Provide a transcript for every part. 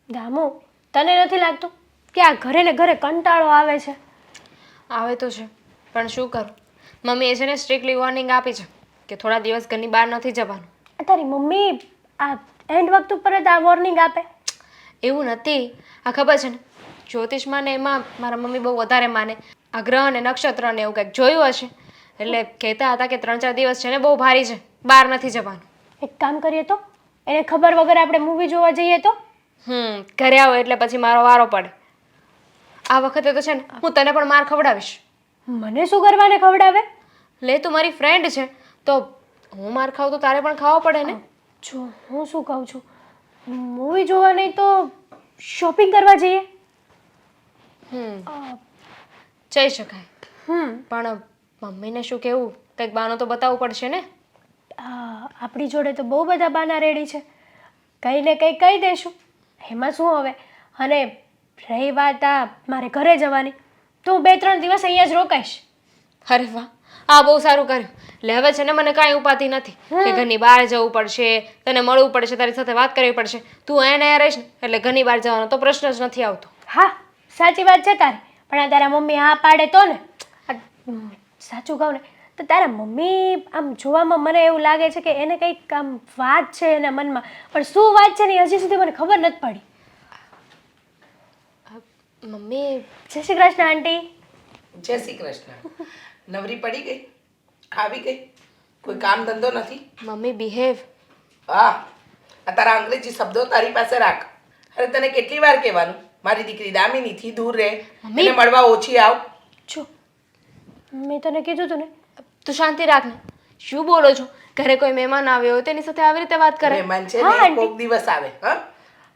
દામુ, તને નથી લાગતું કે આ ઘરે ને ઘરે કંટાળો આવે છે? આવે તો છે, પણ શું કરું? મમ્મીએ છે ને સ્ટ્રિક્ટલી વોર્નિંગ આપી છે કે થોડા દિવસ ઘરની બહાર નથી જવાનું. આ તારી મમ્મી આ એન્ડ વખત ઉપર જ આ વોર્નિંગ આપે? એવું નથી. આ ખબર છે ને, જ્યોતિષમાં ને એમાં મારા મમ્મી બહુ વધારે માને. આ ગ્રહ અને નક્ષત્ર ને એવું કંઈક જોયું હશે, એટલે કહેતા હતા કે 3-4 દિવસ છે ને બહુ ભારી છે, બહાર નથી જવાનું. એક કામ કરીએ તો, એને ખબર વગર આપણે મૂવી જોવા જઈએ તો? ઘરે આવો એટલે પછી મારો વારો પડે. આ વખતે તો છે ને હું તને પણ માર ખવડાવીશ. મને શું કરવાને ખવડાવે? લે, તું મારી ફ્રેન્ડ છે તો હું માર ખાઉં તો તારે પણ ખાવો પડે ને. જો હું શું કહું છું, મૂવી જોવા નહીં તો શોપિંગ કરવા જઈએ? જઈ શકાય, હમ પણ મમ્મીને શું કહેવું? કંઈક બહાનું તો બતાવવું પડશે ને. આપણી જોડે તો બહુ બધા બાના રેડી છે, કંઈ ને કંઈ કહી દઈશું, એમાં શું હવે. અને રહી વાત આ મારે ઘરે જવાની, તો હું 2-3 દિવસ અહીંયા જ રોકાઈશ. અરે વાહ, આ બહુ સારું કર્યું. એટલે હવે છે ને મને કાંઈ ઉપાધિ નથી કે ઘરની બહાર જવું પડશે, તને મળવું પડશે, તારી સાથે વાત કરવી પડશે. તું અહીંયા રહીશ ને એટલે ઘરની બહાર જવાનો તો પ્રશ્ન જ નથી આવતો. હા, સાચી વાત છે તારી, પણ આ તારા મમ્મી હા પાડે તો ને. સાચું કહું ને તો તારા મમ્મી આમ જોવામાં મને એવું લાગે છે કે એને કંઈક આમ વાત છે એના મનમાં, પણ શું વાત છે ને એ હજી સુધી મને ખબર નથી પડી. મમ્મી, જય શ્રી કૃષ્ણ આંટી. જય શ્રી કૃષ્ણ. નવરી પડી ગઈ? આવી ગઈ? કોઈ કામ ધંધો નથી? Mummy behave. હા, આ તારા અંગ્રેજી શબ્દો તારી પાસે રાખ. અરે તને કેટલી વાર કહેવાનું, મારી દીકરી દામિનીથી દૂર રહે, એને મળવા ઓછી આવ. જો મેં તને કીધું તું ને. તું શાંતિ રાખ ને. શું બોલો છો? ઘરે કોઈ મહેમાન આવ્યો હોય તેની સાથે આવી રીતે વાત કરે? મહેમાન છે ને કોક દિવસ આવે. હા,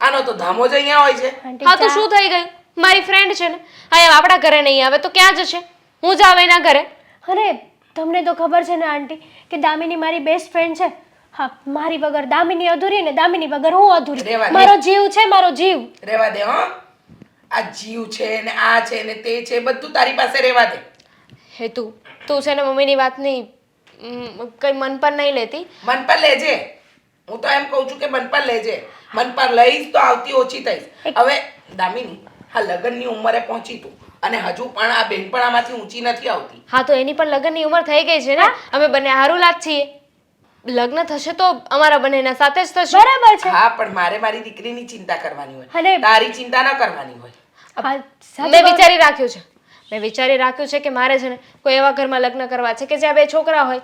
આનો તો ધામો જ અહીંયા હોય છે. હા તો શું થઈ ગયું? મારી ફ્રેન્ડ છે ને, અહીંયા આપણા ઘરે નહીં આવે તો ક્યાં જશે? હું જ આવે એના ઘરે. અરે તમને તો ખબર છે ને આંટી કે દામિની મારી બેસ્ટ ફ્રેન્ડ છે. હા, મારી વગર દામિની અધૂરી ને દામિની વગર હું અધૂરી. રહેવા દે. મારો જીવ છે, મારો જીવ. રહેવા દે. હા, આ જીવ છે ને આ છે ને તે છે, બધું તારી પાસે રહેવા દે. હે તું છે ને મમ્મીની વાતની કઈ મન પર નહીં લેતી? મન પર લેજે. હું તો એમ કહું છું કે મન પર લેજે. મન પર લઈશ તો આવતી ઓછી થઈશ. હવે દામિની, હા લગ્નની ઉંમરે પહોંચી તું અને હજુ પણ આ બેનપણામાંથી ઊંચી નથી આવતી. હા તો એની પણ લગ્નની ઉંમર થઈ ગઈ છે ને. અમે બંને હારુલાત છીએ. લગ્ન થશે તો અમારા બંનેના સાથે જ થશે. બરાબર છે. હા, પણ મારે મારી દીકરીની ચિંતા કરવાની હોય, અને તારી ચિંતા ન કરવાની હોય. મેં વિચારી રાખ્યું છે કે મારે છે ને કોઈ એવા ઘરમાં લગ્ન કરવા છે કે જ્યાં 2 છોકરા હોય,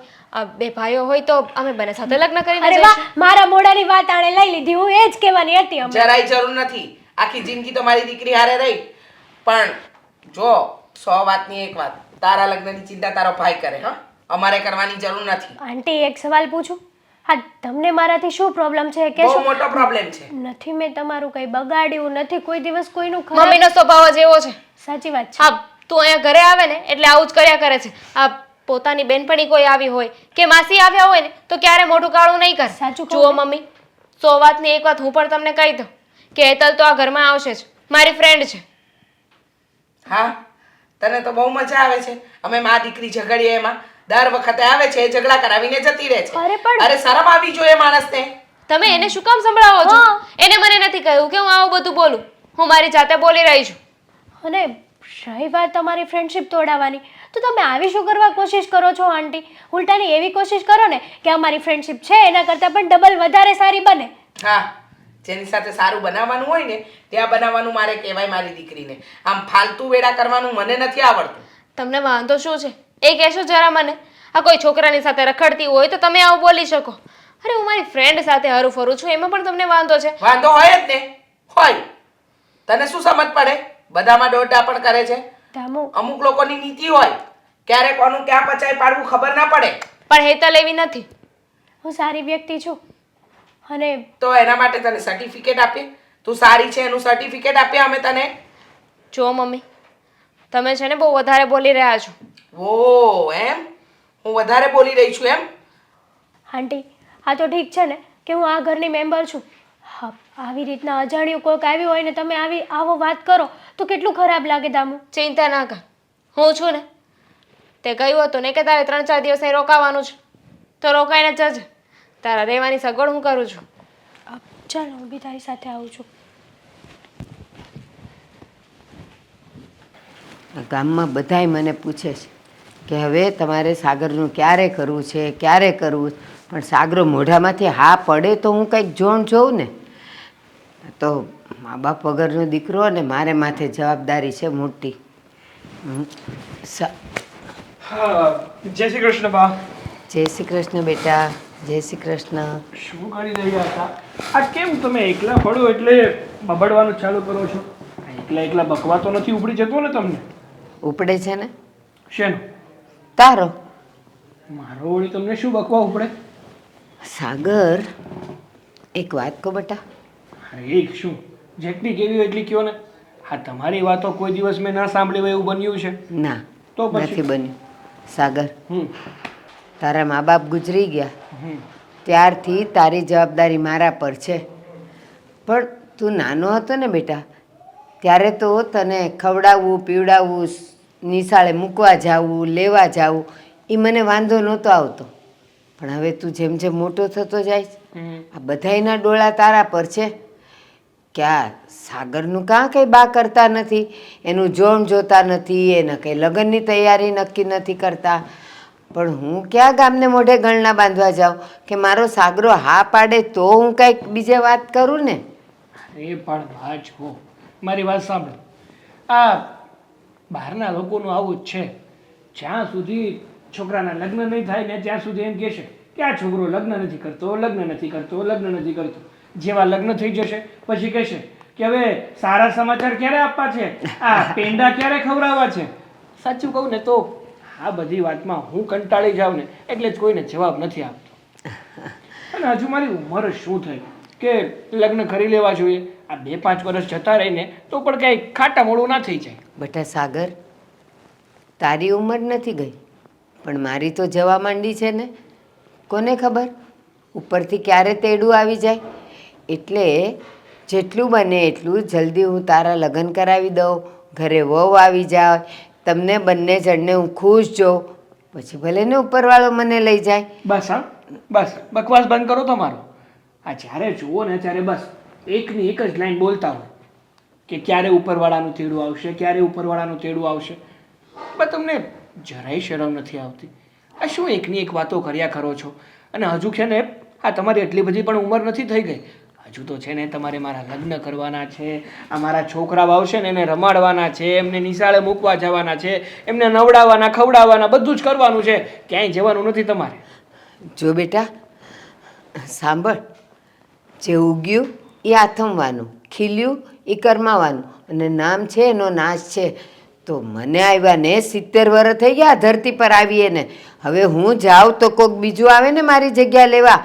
2 ભાઈઓ હોય તો અમે બંને સાથે લગ્ન કરીને અરે વાહ, મારા મોઢાની વાત આણે લઈ લીધી. હું એ જ કહેવાની હતી. જરાય જરૂર નથી. આખી જિંદગી તો મારી દીકરી હારે રહી, પણ જો 100 વાતની એક વાત, તારા લગ્નની ચિંતા તારો ભાઈ કરે. હા, અમારે કરવાની જરૂર નથી. આંટી એક સવાલ પૂછું? હા, તમને મારાથી શું પ્રોબ્લેમ છે કે બહુ મોટો પ્રોબ્લેમ છે. નથી મેં તમારું કંઈ બગાડ્યું નથી, કોઈ દિવસ કોઈનું ખરાબ. મમ્મીનો સ્વભાવ જ એવો છે. સાચી વાત છે. હા, તું અહીંયા ઘરે આવે ને એટલે આવું જ કર્યા કરે છે. આ પોતાની બેનપણી કોઈ આવી હોય કે માસી આવ્યા હોય ને તો ક્યારે મોઢું કાળું નહીં કરે. સાચું જુઓ મમ્મી, 100 વાતની એક વાત હું પણ તમને કહી દઉં કે હેતલ તો આ ઘરમાં આવશે જ, મારી ફ્રેન્ડ છે. હા, તને તો બહુ મજા આવે છે. અમે મા દીકરી ઝઘડીએ એમાં. દર વખતે આવે છે, ઝઘડા કરાવીને જતી રહે છે. અરે શરમ આવી જોઈએ માણસને. તમે એને શું કામ સંભળાવો છો? એને મને નથી કહ્યું કે હું આવું બધું બોલું. હું મારી જાતે બોલી રહી છું. અને રહી વાત તમારી ફ્રેન્ડશિપ તોડાવવાની, તો તમે આવી શું કરવા કોશિશ કરો છો આંટી? ઉલટાની એવી કોશિશ કરો ને કે અમારી ફ્રેન્ડશિપ છે એના કરતાં પણ ડબલ વધારે સારી બને. હા, જેની સાથે સારું બનાવવાનું હોય ને ત્યાં બનાવવાનું મારે કહેવાય મારી દીકરીને. આમ ફાલતુ વેડા કરવાનું મને નથી આવડતું. તમને વાંધો શું છે એ કહેશો જરા મને. આ કોઈ છોકરાની સાથે રખડતી હોય તો તમે આવું બોલી શકો. અરે હું મારી ફ્રેન્ડ સાથે હરું ફરું છું એમાં પણ તમને વાંધો છે? વાંધો હોય જ ને, હોય. તને શું સમજ પડે? બધામાં દોડડા પણ કરે છે. અમુક લોકોની નીતિ હોય, ક્યારે કોનું ક્યાં પચાઈ પાડવું ખબર ના પડે. પણ હેતલ એવી નથી. હું સારી વ્યક્તિ છું અને તો એના માટે તને સર્ટિફિકેટ આપીએ. તું સારી છે એનું સર્ટિફિકેટ આપીએ અમે તને. જો મમ્મી, તમે છે ને બહુ વધારે બોલી રહ્યા છો. ઓ એમ? હું વધારે બોલી રહી છું એમ? આંટી આ તો ઠીક છે ને કે હું આ ઘરની મેમ્બર છું. હા, આવી રીતના અજાણ્યું કોઈક આવ્યું હોય ને તમે આવો વાત કરો તો કેટલું ખરાબ લાગે દામુ. ચિંતા ના કર, હું છું ને. તે કહ્યું હતું ને કે તારે 3-4 દિવસ અહીં રોકાવાનું છે તો રોકાઈને જજે. તારા રહેવાની સગવડ હું કરું છું. ચાલો હું બી તારી સાથે આવું છું. આ ગામમાં બધાય મને પૂછે છે કે હવે તમારે સાગરનું ક્યારે કરવું છે, ક્યારે કરવું, પણ સાગરો મોઢામાંથી હા પડે તો હું કંઈક જોઉં ને. તો મા બાપ વગરનો દીકરો અને મારે માથે જવાબદારી છે મોટી. હા, જય શ્રી કૃષ્ણ બા. જય શ્રી કૃષ્ણ બેટા, જય શ્રી કૃષ્ણ. શું કરી રહ્યા હતા? આ કેમ તમે એકલા પડો એટલે બબડવાનું ચાલુ કરો છો? એકલા એકલા બકવા તો નથી ઉપડી જતો ને તમને? ઉપડે છે ને શેનો? તારો. મારો વળી તમને શું બકવા ઉપડે? સાગર, એક વાત કહો બેટા. અરે એક શું, જેટલી કેવી હોય એટલી કયો ને. હા, તમારી વાતો કોઈ દિવસ મેં ના સાંભળી હોય એવું બન્યું છે? ના, તો પછી? નથી બન્યું. સાગર, હમ તારા મા બાપ ગુજરી ગયા હમ ત્યારથી તારી જવાબદારી મારા પર છે. પણ તું નાનો હતો ને બેટા, ત્યારે તો તને ખવડાવવું, પીવડાવવું, નિશાળે મૂકવા જવું, લેવા જવું, એ મને વાંધો નહોતો આવતો. પણ હવે તું જેમ જેમ મોટો થતો જાય છે, હમ. આ બધાયના ડોળા તારા પર છે. ક્યાં સાગરનું કાં કંઈ બા કરતા નથી, એનું જોણ જોતા નથી, એના કંઈ લગ્નની તૈયારી નક્કી નથી કરતા. પણ હું ક્યાં ગામને મોઢે ગણના બાંધવા જાઉં કે મારો સાગરો હા પાડે તો હું કંઈક બીજે વાત કરું ને. એ પણ બા છો, મારી વાત સાંભળો. આ બહારના લોકોનું આવું જ છે. જ્યાં સુધી છોકરાના લગ્ન નહીં થાય ને ત્યાં સુધી એમ કહેશે કે આ છોકરો લગ્ન નથી કરતો, લગ્ન નથી કરતો, લગ્ન નથી કરતો. જેવા લગ્ન થઈ જશે પછી કહેશે કે હવે સારા સમાચાર ક્યારે આપવા છે, આ પેંડા ક્યારે ખવડાવવા છે. સાચું કહું ને તો આ બધી વાતમાં હું કંટાળી જાઉં ને એટલે જ કોઈને જવાબ નથી આપતો. અને હજુ મારી ઉંમર શું થઈ કે લગ્ન કરી લેવા જોઈએ? આ 2-5 વર્ષ જતા રહીને તો પણ કંઈ ખાટા મોડું ના થઈ જાય. બેટા સાગર, તારી ઉંમર નથી ગઈ પણ મારી તો જવા માંડી છે ને. કોને ખબર ઉપરથી ક્યારે તેડું આવી જાય. એટલે જેટલું બને એટલું જલ્દી હું તારા લગ્ન કરાવી દઉં, ઘરે વહુ આવી જાય, તમને બંને જણને હું ખુશ જોઉં, પછી ભલે ને ઉપરવાળો મને લઈ જાય. બસ હા, બસ બકવાસ બંધ કરો તમારો. આ જ્યારે જુઓ ને ત્યારે બસ એકની એક જ લાઈન બોલતા હોય કે ક્યારે ઉપરવાળાનું તેડું આવશે, ક્યારે ઉપરવાળાનું તેડું આવશે. પણ તમને જરાય શરમ નથી આવતી? આ શું એકની એક વાતો કર્યા કરો છો? અને હજુ છે ને આ તમારી એટલી બધી પણ ઉંમર નથી થઈ ગઈ. હજુ તો છે ને તમારે મારા લગ્ન કરવાના છે, આ મારા છોકરાઓ આવશે ને એને રમાડવાના છે, એમને નિશાળે મૂકવા જવાના છે, એમને નવડાવવાના, ખવડાવવાના, બધું જ કરવાનું છે. ક્યાંય જવાનું નથી તમારે. જો બેટા સાંભળ, જે ઉગ્યું એ આથમવાનું, ખીલ્યું એ કરમાવાનું, અને નામ છે એનો નાશ છે. તો મને આવ્યા ને 70 વર્ષ થઈ ગયા ધરતી પર આવીએ ને. હવે હું જાઉં તો કોઈક બીજું આવે ને મારી જગ્યા લેવા.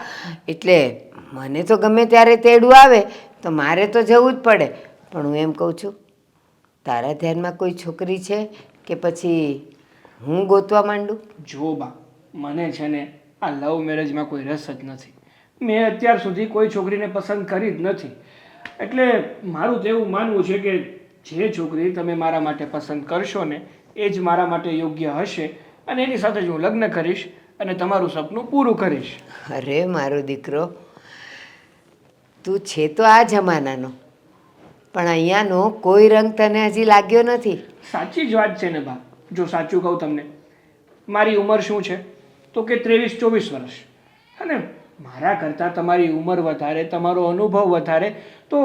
એટલે મને તો ગમે ત્યારે તેડું આવે તો મારે તો જવું જ પડે. પણ હું એમ કહું છું, તારા ધ્યાનમાં કોઈ છોકરી છે કે પછી હું ગોતવા માંડું? જો બા, મને છે ને આ લવ મેરેજમાં કોઈ રસ જ નથી. મેં અત્યાર સુધી કોઈ છોકરીને પસંદ કરી જ નથી. એટલે મારું તો એવું માનવું છે કે જે છોકરી તમે મારા માટે પસંદ કરશો ને એ જ મારા માટે યોગ્ય હશે, અને એની સાથે જ હું લગ્ન કરીશ અને તમારું સપનું પૂરું કરીશ. અરે મારો દીકરો, તું છે તો આ જમાનાનો, પણ અહીંયાનો કોઈ રંગ તને હજી લાગ્યો નથી. સાચી જ વાત છે ને બા. જો સાચું કહું તમને, મારી ઉંમર શું છે તો કે 23-24 વર્ષ. અને મારા કરતાં તમારી ઉંમર વધારે, તમારો અનુભવ વધારે, તો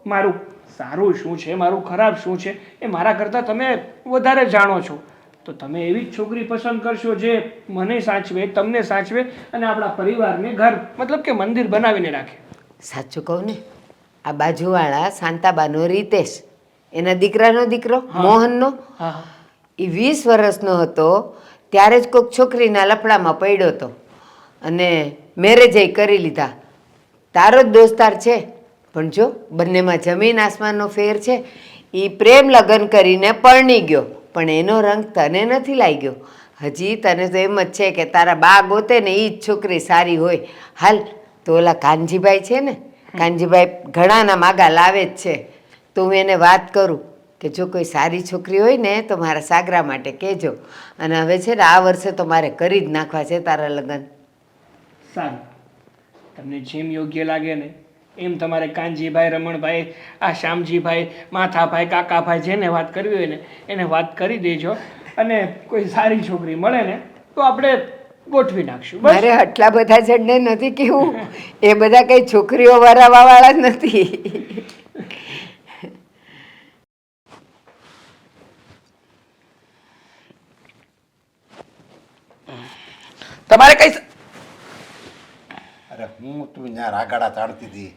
મારું સારું શું છે, મારું ખરાબ શું છે એ મારા કરતાં તમે વધારે જાણો છો. તો તમે એવી જ છોકરી પસંદ કરશો જે મને સાચવે, તમને સાચવે અને આપણા પરિવારને ઘર મતલબ કે મંદિર બનાવીને રાખે. સાચું કહું ને, આ બાજુવાળા શાંતાબાનો રીતેશ, એના દીકરાનો દીકરો મોહનનો, હા હા. એ 20 વર્ષનો હતો ત્યારે જ કોઈક છોકરીના લફડામાં પડ્યો હતો અને મેરેજય કરી લીધા. તારો જ દોસ્તાર છે, પણ જો બંનેમાં જમીન આસમાનનો ફેર છે. એ પ્રેમ લગ્ન કરીને પરણી ગયો, પણ એનો રંગ તને નથી લાગ્યો. હજી તને તો એમ જ છે કે તારા બા ગોતે ને એ જ છોકરી સારી હોય. હાલ તો ઓલા કાનજીભાઈ છે ને, કાનજીભાઈ ઘણાના માગા લાવે જ છે. તો હું એને વાત કરું કે જો કોઈ સારી છોકરી હોય ને તો મારા સાગરા માટે કહેજો. અને હવે છે ને આ વર્ષે તો મારે કરી જ નાખવા છે તારા લગ્ન. સારું, તમને જેમ યોગ્ય લાગે ને એમ તમારે કાનજીભાઈ, રમણભાઈ, આ શ્યામજીભાઈ, માથાભાઈ, કાકાભાઈ જેને વાત કરવી હોય ને એને વાત કરી દેજો અને કોઈ સારી છોકરી મળે ને તો આપણે ગોઠવી નાખશું બસ. મારે આટલા બધા જણને નથી કેવું, એ બધા કઈ છોકરીઓ વરાવાવાળા જ નથી. તમારે કઈ અરે હું તું ત્યાં રાગાડા ચાડતી હતી,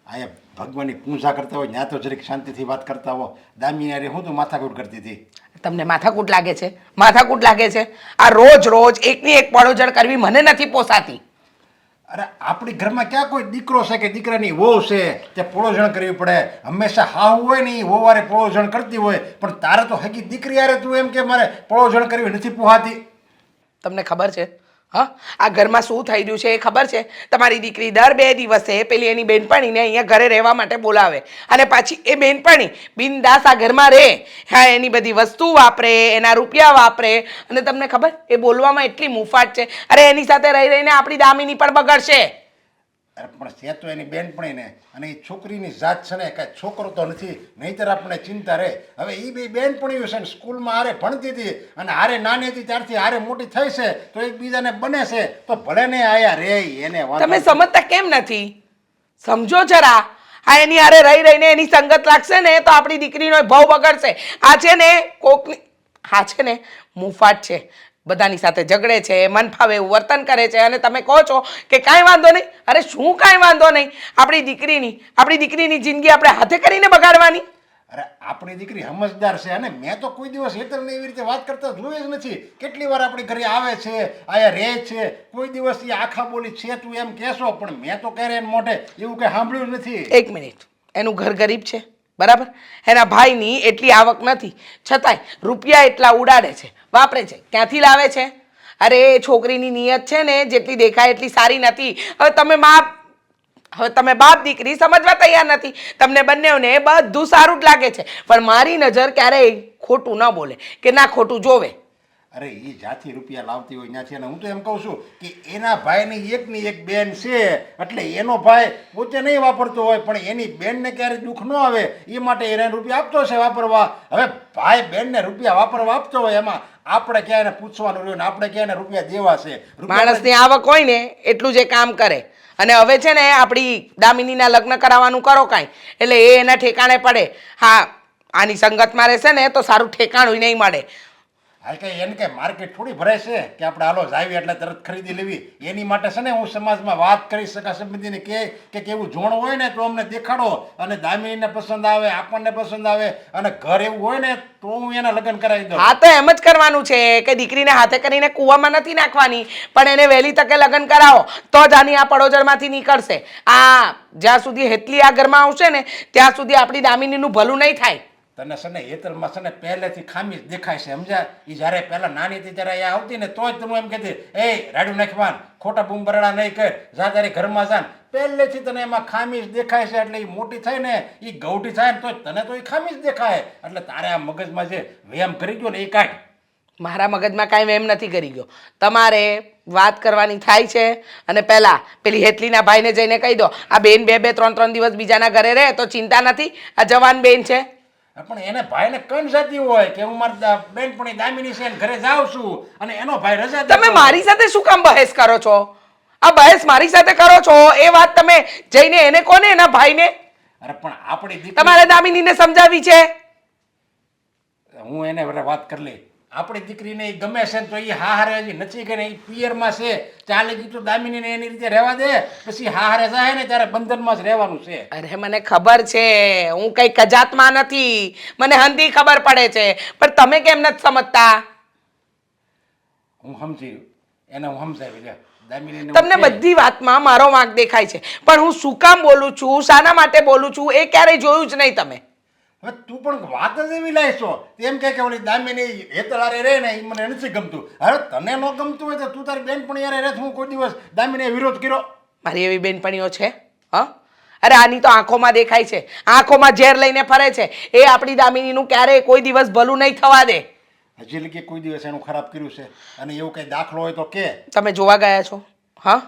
અહીંયા ભગવાનની પૂજા કરતા હોય ત્યાં તો જરીક શાંતિથી વાત કરતા હો. દામિની અરે હું તું માથાકૂટ કરતી હતી. તમને માથાકૂટ લાગે છે? માથાકૂટ લાગે છે? આ રોજ રોજ એકની એક પડોજણ કરવી મને નથી પોસાતી. અરે આપણી ઘરમાં ક્યાં કોઈ દીકરો છે કે દીકરાની વહુ છે તે પોળોજણ કરવી પડે? હંમેશા હાવ હોય ને એ વહુવારે પોળોજણ કરતી હોય, પણ તારે તો હકી દીકરી યારે તું એમ કે મારે પોળોજણ કરવી નથી પોહાતી. તમને ખબર છે? હા, આ ઘરમાં શું થઈ રહ્યું છે એ ખબર છે? તમારી દીકરી દર 2 દિવસે પેલી એની બેનપણીને અહીંયા ઘરે રહેવા માટે બોલાવે અને પાછી એ બેનપણી બિનદાસ આ ઘરમાં રહે. હા, એની બધી વસ્તુ વાપરે, એના રૂપિયા વાપરે અને તમને ખબર એ બોલવામાં એટલી મુફાટ છે. અરે એની સાથે રહી રહીને આપણી દામિની પણ બગડશે. અરે પણ છે તો એની બેનપણીને, અને એ છોકરીની જાત છે ને, કાંઈ છોકરો તો નથી, નહીંતર આપણે ચિંતા રહે. હવે એ બે બેનપણીઓ છે ને સ્કૂલમાં હારે ભણતી હતી અને હારે નાની હતી ત્યારથી હારે મોટી થઈ છે તો એકબીજાને બને છે તો ભલે ને આયા રે એને વાંધો તમે નથી. સમજતા કેમ નથી? સમજો જરા. આ એની હારે રહી રહીને એની સંગત લાગશે ને તો આપણી દીકરીનો ભાવ બગડશે. આ છે ને કોકની, હા છે ને મુફાટ છે, બધાની સાથે ઝઘડે છે, મન ફાવે એવું વર્તન કરે છે અને તમે કહો છો કે કાંઈ વાંધો નહીં. અરે શું કાંઈ વાંધો નહીં? આપણી દીકરીની જિંદગી આપણે હાથે કરીને બગાડવાની? અરે આપણી દીકરી સમજદાર છે અને મેં તો કોઈ દિવસ હેતરને એવી રીતે વાત કરતા જોઈ જ નથી. કેટલી વાર આપણી ઘરે આવે છે, આયા રહે છે, કોઈ દિવસ એ આખા બોલી છે તું એમ કહેશો, પણ મેં તો ક્યારે એને મોઢે એવું કંઈ સાંભળ્યું નથી. 1 મિનિટ, એનું ઘર ગરીબ છે બરાબર, એના ભાઈની એટલી આવક નથી, છતાંય રૂપિયા એટલા ઉડાડે છે, વાપરે છે. ક્યાંથી લાવે છે? અરે એ છોકરીની નિયત છે ને જેટલી દેખાય એટલી સારી નથી. હવે તમે બાપ દીકરી સમજવા તૈયાર નથી. તમને બંનેઓને બધું સારું જ લાગે છે, પણ મારી નજર ક્યારેય ખોટું ન બોલે કે ના ખોટું જોવે. અરે એ જ્યાંથી રૂપિયા લાવતી હોય ત્યાંથી, અને હું તો એમ કહું છું કે એના ભાઈની એકની એક બેન છે એટલે એનો ભાઈ પોતે નહીં વાપરતો હોય પણ એની બેનને ક્યારે દુઃખ ન આવે એ માટે એને રૂપિયા આપતો છે વાપરવા. હવે ભાઈ બેનને રૂપિયા વાપરવા આપતો હોય એમાં આપણે ક્યાં એને પૂછવાનું રહ્યું ને આપણે ક્યાં એને રૂપિયા દેવા છે? માણસની આવક હોય ને એટલું જ એ કામ કરે. અને હવે છે ને આપણી દામિનીના લગ્ન કરાવવાનું કરો કાંઈ એટલે એ એના ઠેકાણે પડે. હા, આની સંગતમાં રહેશે ને તો સારું ઠેકાણું નહીં મળે. હાલ કે એને કે માર્કેટ થોડી ભરાય છે કે આપણે હાલો જાવી એટલે તરત ખરીદી લેવી. એની માટે છે ને હું સમાજમાં વાત કરી શકા સંબંધીને કે કેવું જોણ હોય ને તો અમને દેખાડો, અને દામિનીને પસંદ આવે, આપણને પસંદ આવે અને ઘર એવું હોય ને તો હું એના લગ્ન કરાવી દઉં. હા, તો એમ જ કરવાનું છે કે દીકરીને હાથે કરીને કૂવામાં નથી નાખવાની, પણ એને વહેલી તકે લગ્ન કરાવો તો જ આની આ પડોજરમાંથી નીકળશે. આ જ્યાં સુધી હેતલી આ ઘરમાં આવશે ને ત્યાં સુધી આપણી દામિનીનું ભલું નહીં થાય. તને છે ને હેતલમાં છે ને પહેલેથી ખામી જ દેખાય છે, સમજ્યા? એ જ્યારે પહેલાં નાની હતી ત્યારે અહીંયા આવતી ને તો જ તું એમ કહેતી એ રાડું નાખવાન, ખોટા બૂમ બરાડા નહીં કર, જા તારી ઘરમાં જા. પહેલેથી તને એમાં ખામી જ દેખાય છે એટલે એ મોટી થાય ને એ ગૌઠી થાય ને તો તને તો એ ખામી જ દેખાય. એટલે તારે આ મગજમાં જે વ્યાયામ કરી ગયો ને એ કાઢ. મારા મગજમાં કાંઈ વેમ નથી કરી ગયો. તમારે વાત કરવાની થાય છે અને પહેલાં પેલી હેતલીના ભાઈને જઈને કહી દો આ બેન 2-3 દિવસ બીજાના ઘરે રહે તો ચિંતા નથી, આ જવાન બેન છે. પણ એને ભાઈને કણ જતી હોય કે હું મારી બેનપણી દામિની છે ઘરે જાઉં છું અને એનો ભાઈ રજા તમે મારી સાથે શું કામ બહેસ કરો છો? આ બહેસ મારી સાથે કરો છો એ વાત તમે જઈને એને કોને એના ભાઈને? અરે પણ આપણી દીકરી, તમારે દામિનીને સમજાવી છે. હું એને વાત કરી લઈ. આપણી દીકરીને એ ગમે છે ને તો એ હારે હજી નથી કે એ પિયરમાં છે ચાલે ગયું તો દામિનીને એની રીતે રહેવા દે, પછી હારે જાય ને ત્યારે બંધનમાં જ રહેવાનું છે. અરે મને ખબર છે, હું કઈ કજાતમાં નથી, મને હંધી ખબર પડે છે, પણ તમે કેમ નથી સમજતા? હું સમજી એને હું સમજાવી લે દામિનીને. તમને બધી વાતમાં મારો વાંક દેખાય છે, પણ હું શું કામ બોલું છું, શાના માટે બોલું છું એ ક્યારેય જોયું જ નહીં તમે. હવે તું પણ વાત જ એવી લાવીશો એમ કે ઓલી દામિની હેતળારે રહે ને એ મને નથી ગમતું. હવે તને ન ગમતું હોય તો તું તારી બેનપણી યારે રહે. હું કોઈ દિવસ દામિનીએ વિરોધ કર્યો? મારી એવી બેનપણીઓ છે? હા, અરે આની તો આંખોમાં દેખાય છે, આંખોમાં ઝેર લઈને ફરે છે. એ આપણી દામિનીનું ક્યારેય કોઈ દિવસ ભલું નહીં થવા દે. હજી લગી કોઈ દિવસ એનું ખરાબ કર્યું છે? અને એવું કંઈ દાખલો હોય તો કે. તમે જોવા ગયા છો? હા,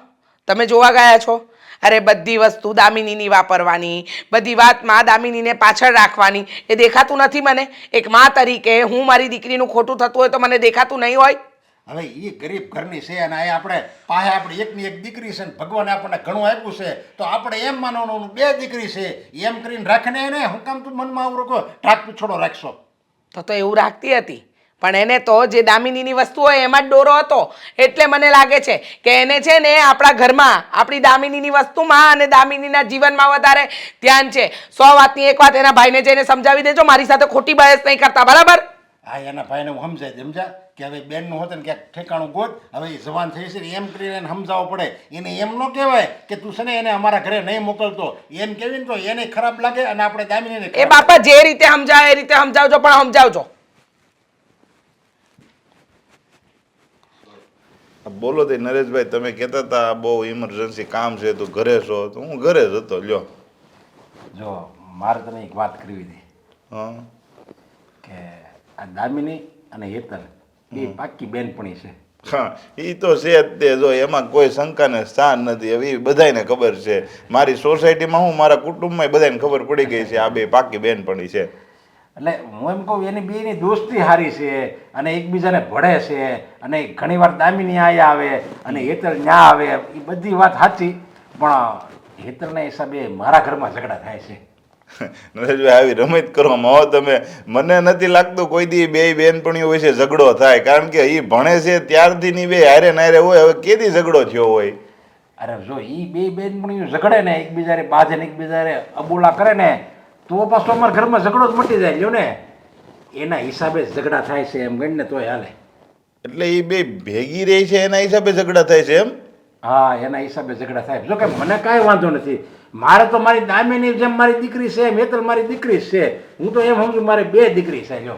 તમે જોવા ગયા છો? અરે બધી વસ્તુ દામિનીની વાપરવાની, બધી વાતમાં દામિનીને પાછળ રાખવાની, એ દેખાતું નથી મને? એક મા તરીકે હું મારી દીકરીનું ખોટું થતું હોય તો મને દેખાતું નહીં હોય? હવે એ ગરીબ ઘરની છે અને આ આપણે પાસે આપણી એકની એક દીકરી છે ને ભગવાને આપણને ઘણું આપ્યું છે તો આપણે એમ માનવાનું 2 દીકરી છે એમ કરીને રાખને એને હું કામ તું મનમાં આવું કહો ઢાક પીછોડો રાખશો? તો એવું રાખતી હતી, પણ એને તો જે દામિનીની વસ્તુ હોય એમાં જ ડોરો હતો. એટલે મને લાગે છે કે એને છે ને આપણા ઘરમાં આપણી દામિનીની વસ્તુમાં અને દામિનીના જીવનમાં વધારે ધ્યાન છે. 100 વાતની એક વાત એના ભાઈને જઈને સમજાવી દેજો, મારી સાથે ખોટી બહેસ નહીં કરતા, બરાબર? હા એના ભાઈને હું સમજા કે હવે બેનનું હોત ને ક્યાંક ઠેકાણું ગોત, હવે એ જવાન થઈ છે ને એમ કરીને એને સમજાવવો પડે. એને એમ ન કહેવાય કે તું છે ને એને અમારા ઘરે નહીં મોકલતો, એમ કહેવી ને તો એને ખરાબ લાગે અને આપણે દામિનીને એ બાપા જે રીતે સમજાવે એ રીતે સમજાવજો, પણ સમજાવજો. બોલો તે નરેશભાઈ, તમે કહેતા હતા બહુ ઇમરજન્સી કામ છે તો ઘરે છો, તો હું ઘરે જ હતો. લ્યો. જો મારે તને એક વાત કરવી હતી હા કે આ દામિની અને હેતલ એ પાક્કી બેનપણી છે. હા, એ તો છે જ તે. જો એમાં કોઈ શંકાને સ્થાન નથી. હવે એ બધાને ખબર છે, મારી સોસાયટીમાં હું મારા કુટુંબમાં બધાને ખબર પડી ગઈ છે આ બે પાકી બેનપણી છે. એટલે હું એમ કહું એની બેની દોસ્તી સારી છે અને એકબીજાને ભળે છે અને ઘણીવાર દામિની અહીંયા આવે અને હેતલ ન્યા આવે, એ બધી વાત સાચી, પણ હેતલના હિસાબે મારા ઘરમાં ઝઘડા થાય છે. નરેશભાઈ, આવી રમત કરવામાં આવો તમે. મને નથી લાગતું કોઈ દી બે બેનપણીઓ વિશે ઝઘડો થાય, કારણ કે એ ભણે છે ત્યારથી ની બે હારે નારે હોય. હવે કેદી ઝઘડો થયો હોય? અરે જો એ બે બેનપણીઓ ઝઘડે ને એકબીજાને બાજે ને એકબીજાને અબોલા કરે ને તો પાછો અમારા ઘરમાં ઝઘડો જ મટી જાય. લ્યો ને એના હિસાબે ઝઘડા થાય છે એમ ગણ ને તોય હાલે. એટલે એ બે ભેગી રહી છે એના હિસાબે ઝઘડા થાય છે એમ? હા, એના હિસાબે ઝઘડા થાય. જો કે મને કાંઈ વાંધો નથી, મારે તો મારી દામિની જેમ મારી દીકરી છે એમ હેતલ મારી દીકરી છે. હું તો એમ સમજુ મારે 2 દીકરી છે. લ્યો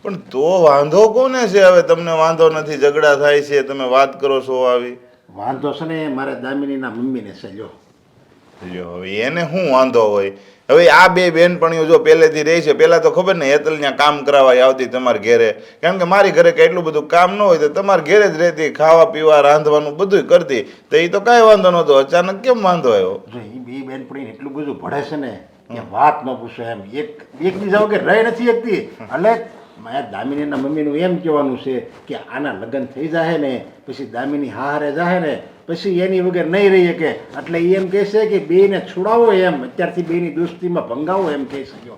પણ તો વાંધો કોને છે? હવે તમને વાંધો નથી, ઝઘડા થાય છે, તમે વાત કરો છો આવી. વાંધો છે ને મારે દામિનીના મમ્મીને છે. લ્યો લ્યો, હવે એને શું વાંધો હોય? હવે આ બે બેનપણીઓ જો પહેલેથી રહી છે, પહેલાં તો ખબર ને હેતલ ત્યાં કામ કરાવવા આવતી તમારા ઘેરે, કારણ કે મારી ઘરે કંઈ એટલું બધું કામ ન હોય તો તમારા ઘેરે જ રહેતી, ખાવા પીવા રાંધવાનું બધું કરતી, તો એ તો કાંઈ વાંધો નહોતો. અચાનક કેમ વાંધો આવ્યો? જો એ બે બેનપણીને એટલું બધું ભળે છે ને કે વાત ન પૂછો એમ. એકબીજા વગર રહી નથી શકતી. એટલે મારા દામિનીના મમ્મીનું એમ કહેવાનું છે કે આના લગ્ન થઈ જાય ને પછી દામિની હારે જાય ને પછી એની વગર નહીં રહી શકે. એટલે એ એમ કહે છે કે બેને છોડાવો એમ, અત્યારથી બેની દોસ્તીમાં ભંગાવો એમ કહી શક્યો.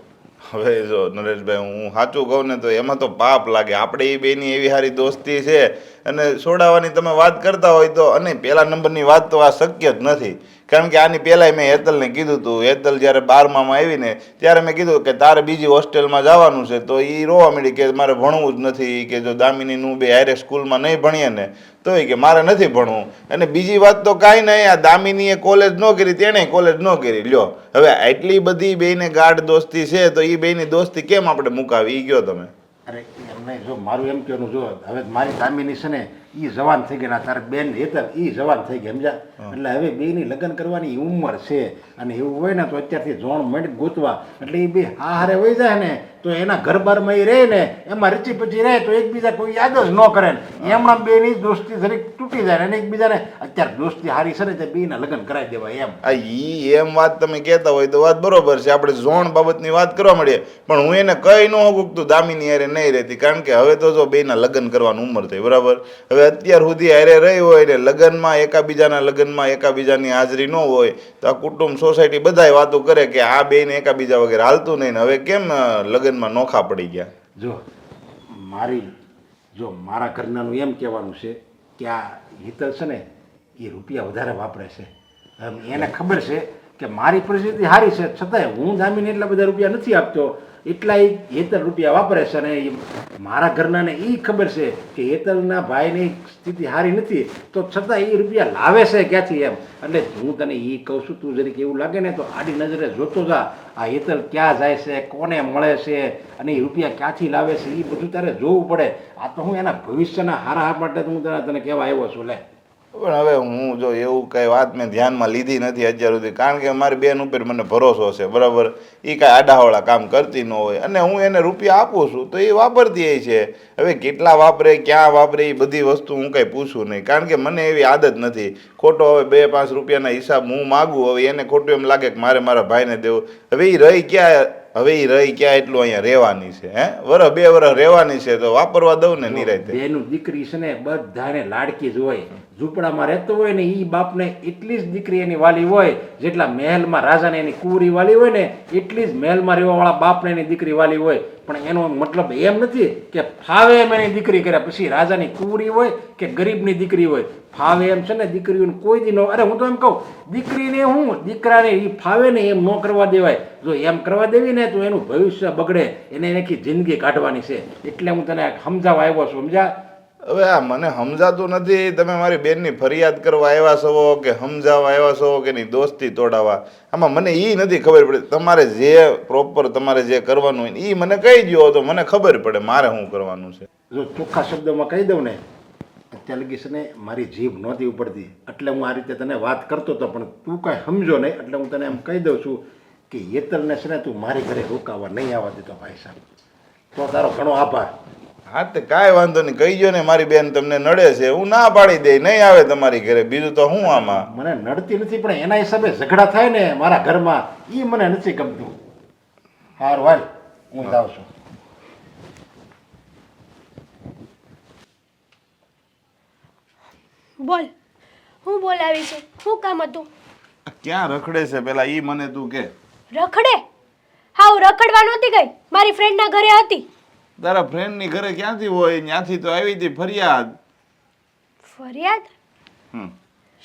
હવે જો નરેશભાઈ, હું સાચું કહું ને તો એમાં તો પાપ લાગે. આપણે એ બેની એવી સારી દોસ્તી છે અને છોડાવવાની તમે વાત કરતા હોય તો, અને પહેલા નંબરની વાત તો આ શક્ય જ નથી. કારણ કે આની પહેલાંય મેં હેતલને કીધું હતું, હેતલ જ્યારે 12મામાં આવીને ત્યારે મેં કીધું કે તારે બીજી હોસ્ટેલમાં જવાનું છે, તો એ રોવા મળી કે મારે ભણવું જ નથી, કે જો દામિનીનું બે હારે સ્કૂલમાં નહીં ભણીએ ને તો કે મારે નથી ભણવું. અને બીજી વાત તો કાંઈ નહીં, આ દામિનીએ કોલેજ ન કરી, તેણે કોલેજ ન કરી. લ્યો, હવે આટલી બધી બેને ગાઢ દોસ્તી છે તો એ બેની દોસ્તી કેમ આપણે મુકાવી? એ કહો તમે. અરે એમ નહીં, જો મારું એમ કહેવાનું, જો હવે મારી દામિની છે ને એ જવાન થઈ ગઈ, તારે બેન હેતલ એ જવાન થઈ ગઈ, સમજા? એટલે હવે બેની લગ્ન કરવાની ઉંમર છે અને એવું હોય ને તો અત્યારથી જોણ મંડ ગોતવા. એટલે એ બે હારે વહી જાય ને તો એના ઘર બારમાં એ રહે ને એમાં રચી પછી રહે તો એકબીજા કોઈ યાદ જ ન કરે ને એમના બેની દોસ્તી જરીક તૂટી જાય અને એકબીજાને અત્યારે દોસ્તી હારી છે ને તે બેના લગ્ન કરાવી દેવાય એમ. આ ઈ એમ વાત તમે કહેતા હોય તો વાત બરોબર છે, આપણે ઝોણ બાબતની વાત કરવા મળીએ, પણ હું એને કઈ ન હોગતું દામિની હારે નહીં રહેતી, કારણ કે હવે તો જો બેના લગ્ન કરવાની ઉંમર થઈ, બરાબર? હવે અત્યાર સુધી હારે રહી હોય ને લગ્નમાં એકાબીજાના લગ્નમાં એકાબીજાની હાજરી ન હોય તો આ કુટુંબ સોસાયટી બધાય વાતો કરે કે આ બેને એકાબીજા વગેરે હાલતું નહીં ને હવે કેમ લગ્નમાં નોખા પડી ગયા. જો મારા ઘરનાનું એમ કહેવાનું છે કે આ હિતલ છે ને એ રૂપિયા વધારે વાપરે છે. એને ખબર છે કે મારી પરિસ્થિતિ સારી છે છતાંય હું દામીને એટલા બધા રૂપિયા નથી આપતો, એટલા એ હેતલ રૂપિયા વાપરે છે. અને મારા ઘરનાને એ ખબર છે કે હેતલના ભાઈની સ્થિતિ સારી નથી તો છતાં એ રૂપિયા લાવે છે ક્યાંથી એમ. એટલે હું તને એ કહું છું, તું જરીક એવું લાગે ને તો આડી નજરે જોતો જા આ હેતલ ક્યાં જાય છે, કોને મળે છે અને એ રૂપિયા ક્યાંથી લાવે છે એ બધું તારે જોવું પડે. આ તો હું એના ભવિષ્યના હારા માટે હું તને કહેવા આવ્યો છું. લે પણ હવે હું જો એવું કઈ વાત મેં ધ્યાનમાં લીધી નથી અત્યાર સુધી, કારણ કે મારી બેન ઉપર મને ભરોસો છે, બરાબર. એ કાંઈ આડાવાળા કામ કરતી ન હોય અને હું એને રૂપિયા આપું છું તો એ વાપરતી છે. હવે કેટલા વાપરે, ક્યાં વાપરે, એ બધી વસ્તુ હું કાંઈ પૂછું નહીં, કારણ કે મને એવી આદત નથી. ખોટો હવે 2-5 રૂપિયાના હિસાબ હું માગું, હવે એને ખોટું એમ લાગે કે મારે મારા ભાઈને દેવું. હવે એ રહી ક્યાં એટલું અહીંયા રહેવાની છે, હે? 2 વર્ષ રહેવાની છે તો વાપરવા દઉં ને નિરાંતે. બેનું દીકરી છે ને બધાને લાડકી જ હોય. ઝૂંપડામાં રહેતો હોય ને એ બાપને એટલી જ દીકરી એની વાલી હોય, જેટલા મહેલમાં રાજાને એની કુંવરી વાલી હોય ને એટલી જ મહેલમાં રહેવાવાળા બાપને એની દીકરી વાલી હોય. પણ એનો મતલબ એમ નથી કે ફાવે એમ એની દીકરી કર્યા પછી રાજાની કુંવરી હોય કે ગરીબની દીકરી હોય, ફાવે એમ છે ને દીકરીઓને કોઈ દી ન. અરે હું તો એમ કહું, દીકરીને હું દીકરાને એ ફાવે ને એમ ન કરવા દેવાય. જો એમ કરવા દેવી ને તો એનું ભવિષ્ય બગડે, એને આખી જિંદગી કાઢવાની છે. એટલે હું તને સમજાવવા આવ્યો છું, સમજા? હવે આ મને સમજાતું નથી, તમે મારી બેનની ફરિયાદ કરવા આવ્યા છો કે સમજાવવા આવ્યા છો કે એની દોસ્તી તોડાવવા? આમાં મને એ નથી ખબર પડે. તમારે જે પ્રોપર તમારે જે કરવાનું હોય ને એ મને કહી દો તો મને ખબર પડે મારે શું કરવાનું છે. જો ચોખ્ખા શબ્દોમાં કહી દઉં ને, અત્યારે લગી છે ને મારી જીભ નહોતી ઉપડતી એટલે હું આ રીતે તને વાત કરતો હતો, પણ તું કાંઈ સમજો નહીં એટલે હું તને એમ કહી દઉં છું કે યેતલને છે ને તું મારી ઘરે રોકાવા નહીં આવવા દેતો ભાઈ સાહેબ. તો તારો ઘણો આભાર. હા તે કાંઈ વાંધો નહીં, કહી ગયો ને મારી બેન તમને નડે છે, હું ના પાડી દઈ, નહીં આવે તમારી ઘરે. બીજું તો હું આમાં મને નડતી નથી, પણ એના હિસાબે ઝઘડા થાય ને મારા ઘરમાં એ મને નથી ગમતું. હારું હાલ, હું જાઉં છું. બોલ, હું બોલાવી છે? શું કામ હતું? ક્યાં રખડે છે પેલા ઈ મને તું કે. રખડે? હા, હું રખડવા નહોતી ગઈ, મારી ફ્રેન્ડના ઘરે હતી. તારા ફ્રેન્ડની ઘરે ક્યાંથી હોય? ત્યાંથી તો આવી હતી ફરિયાદ. ફરિયાદ? હમ.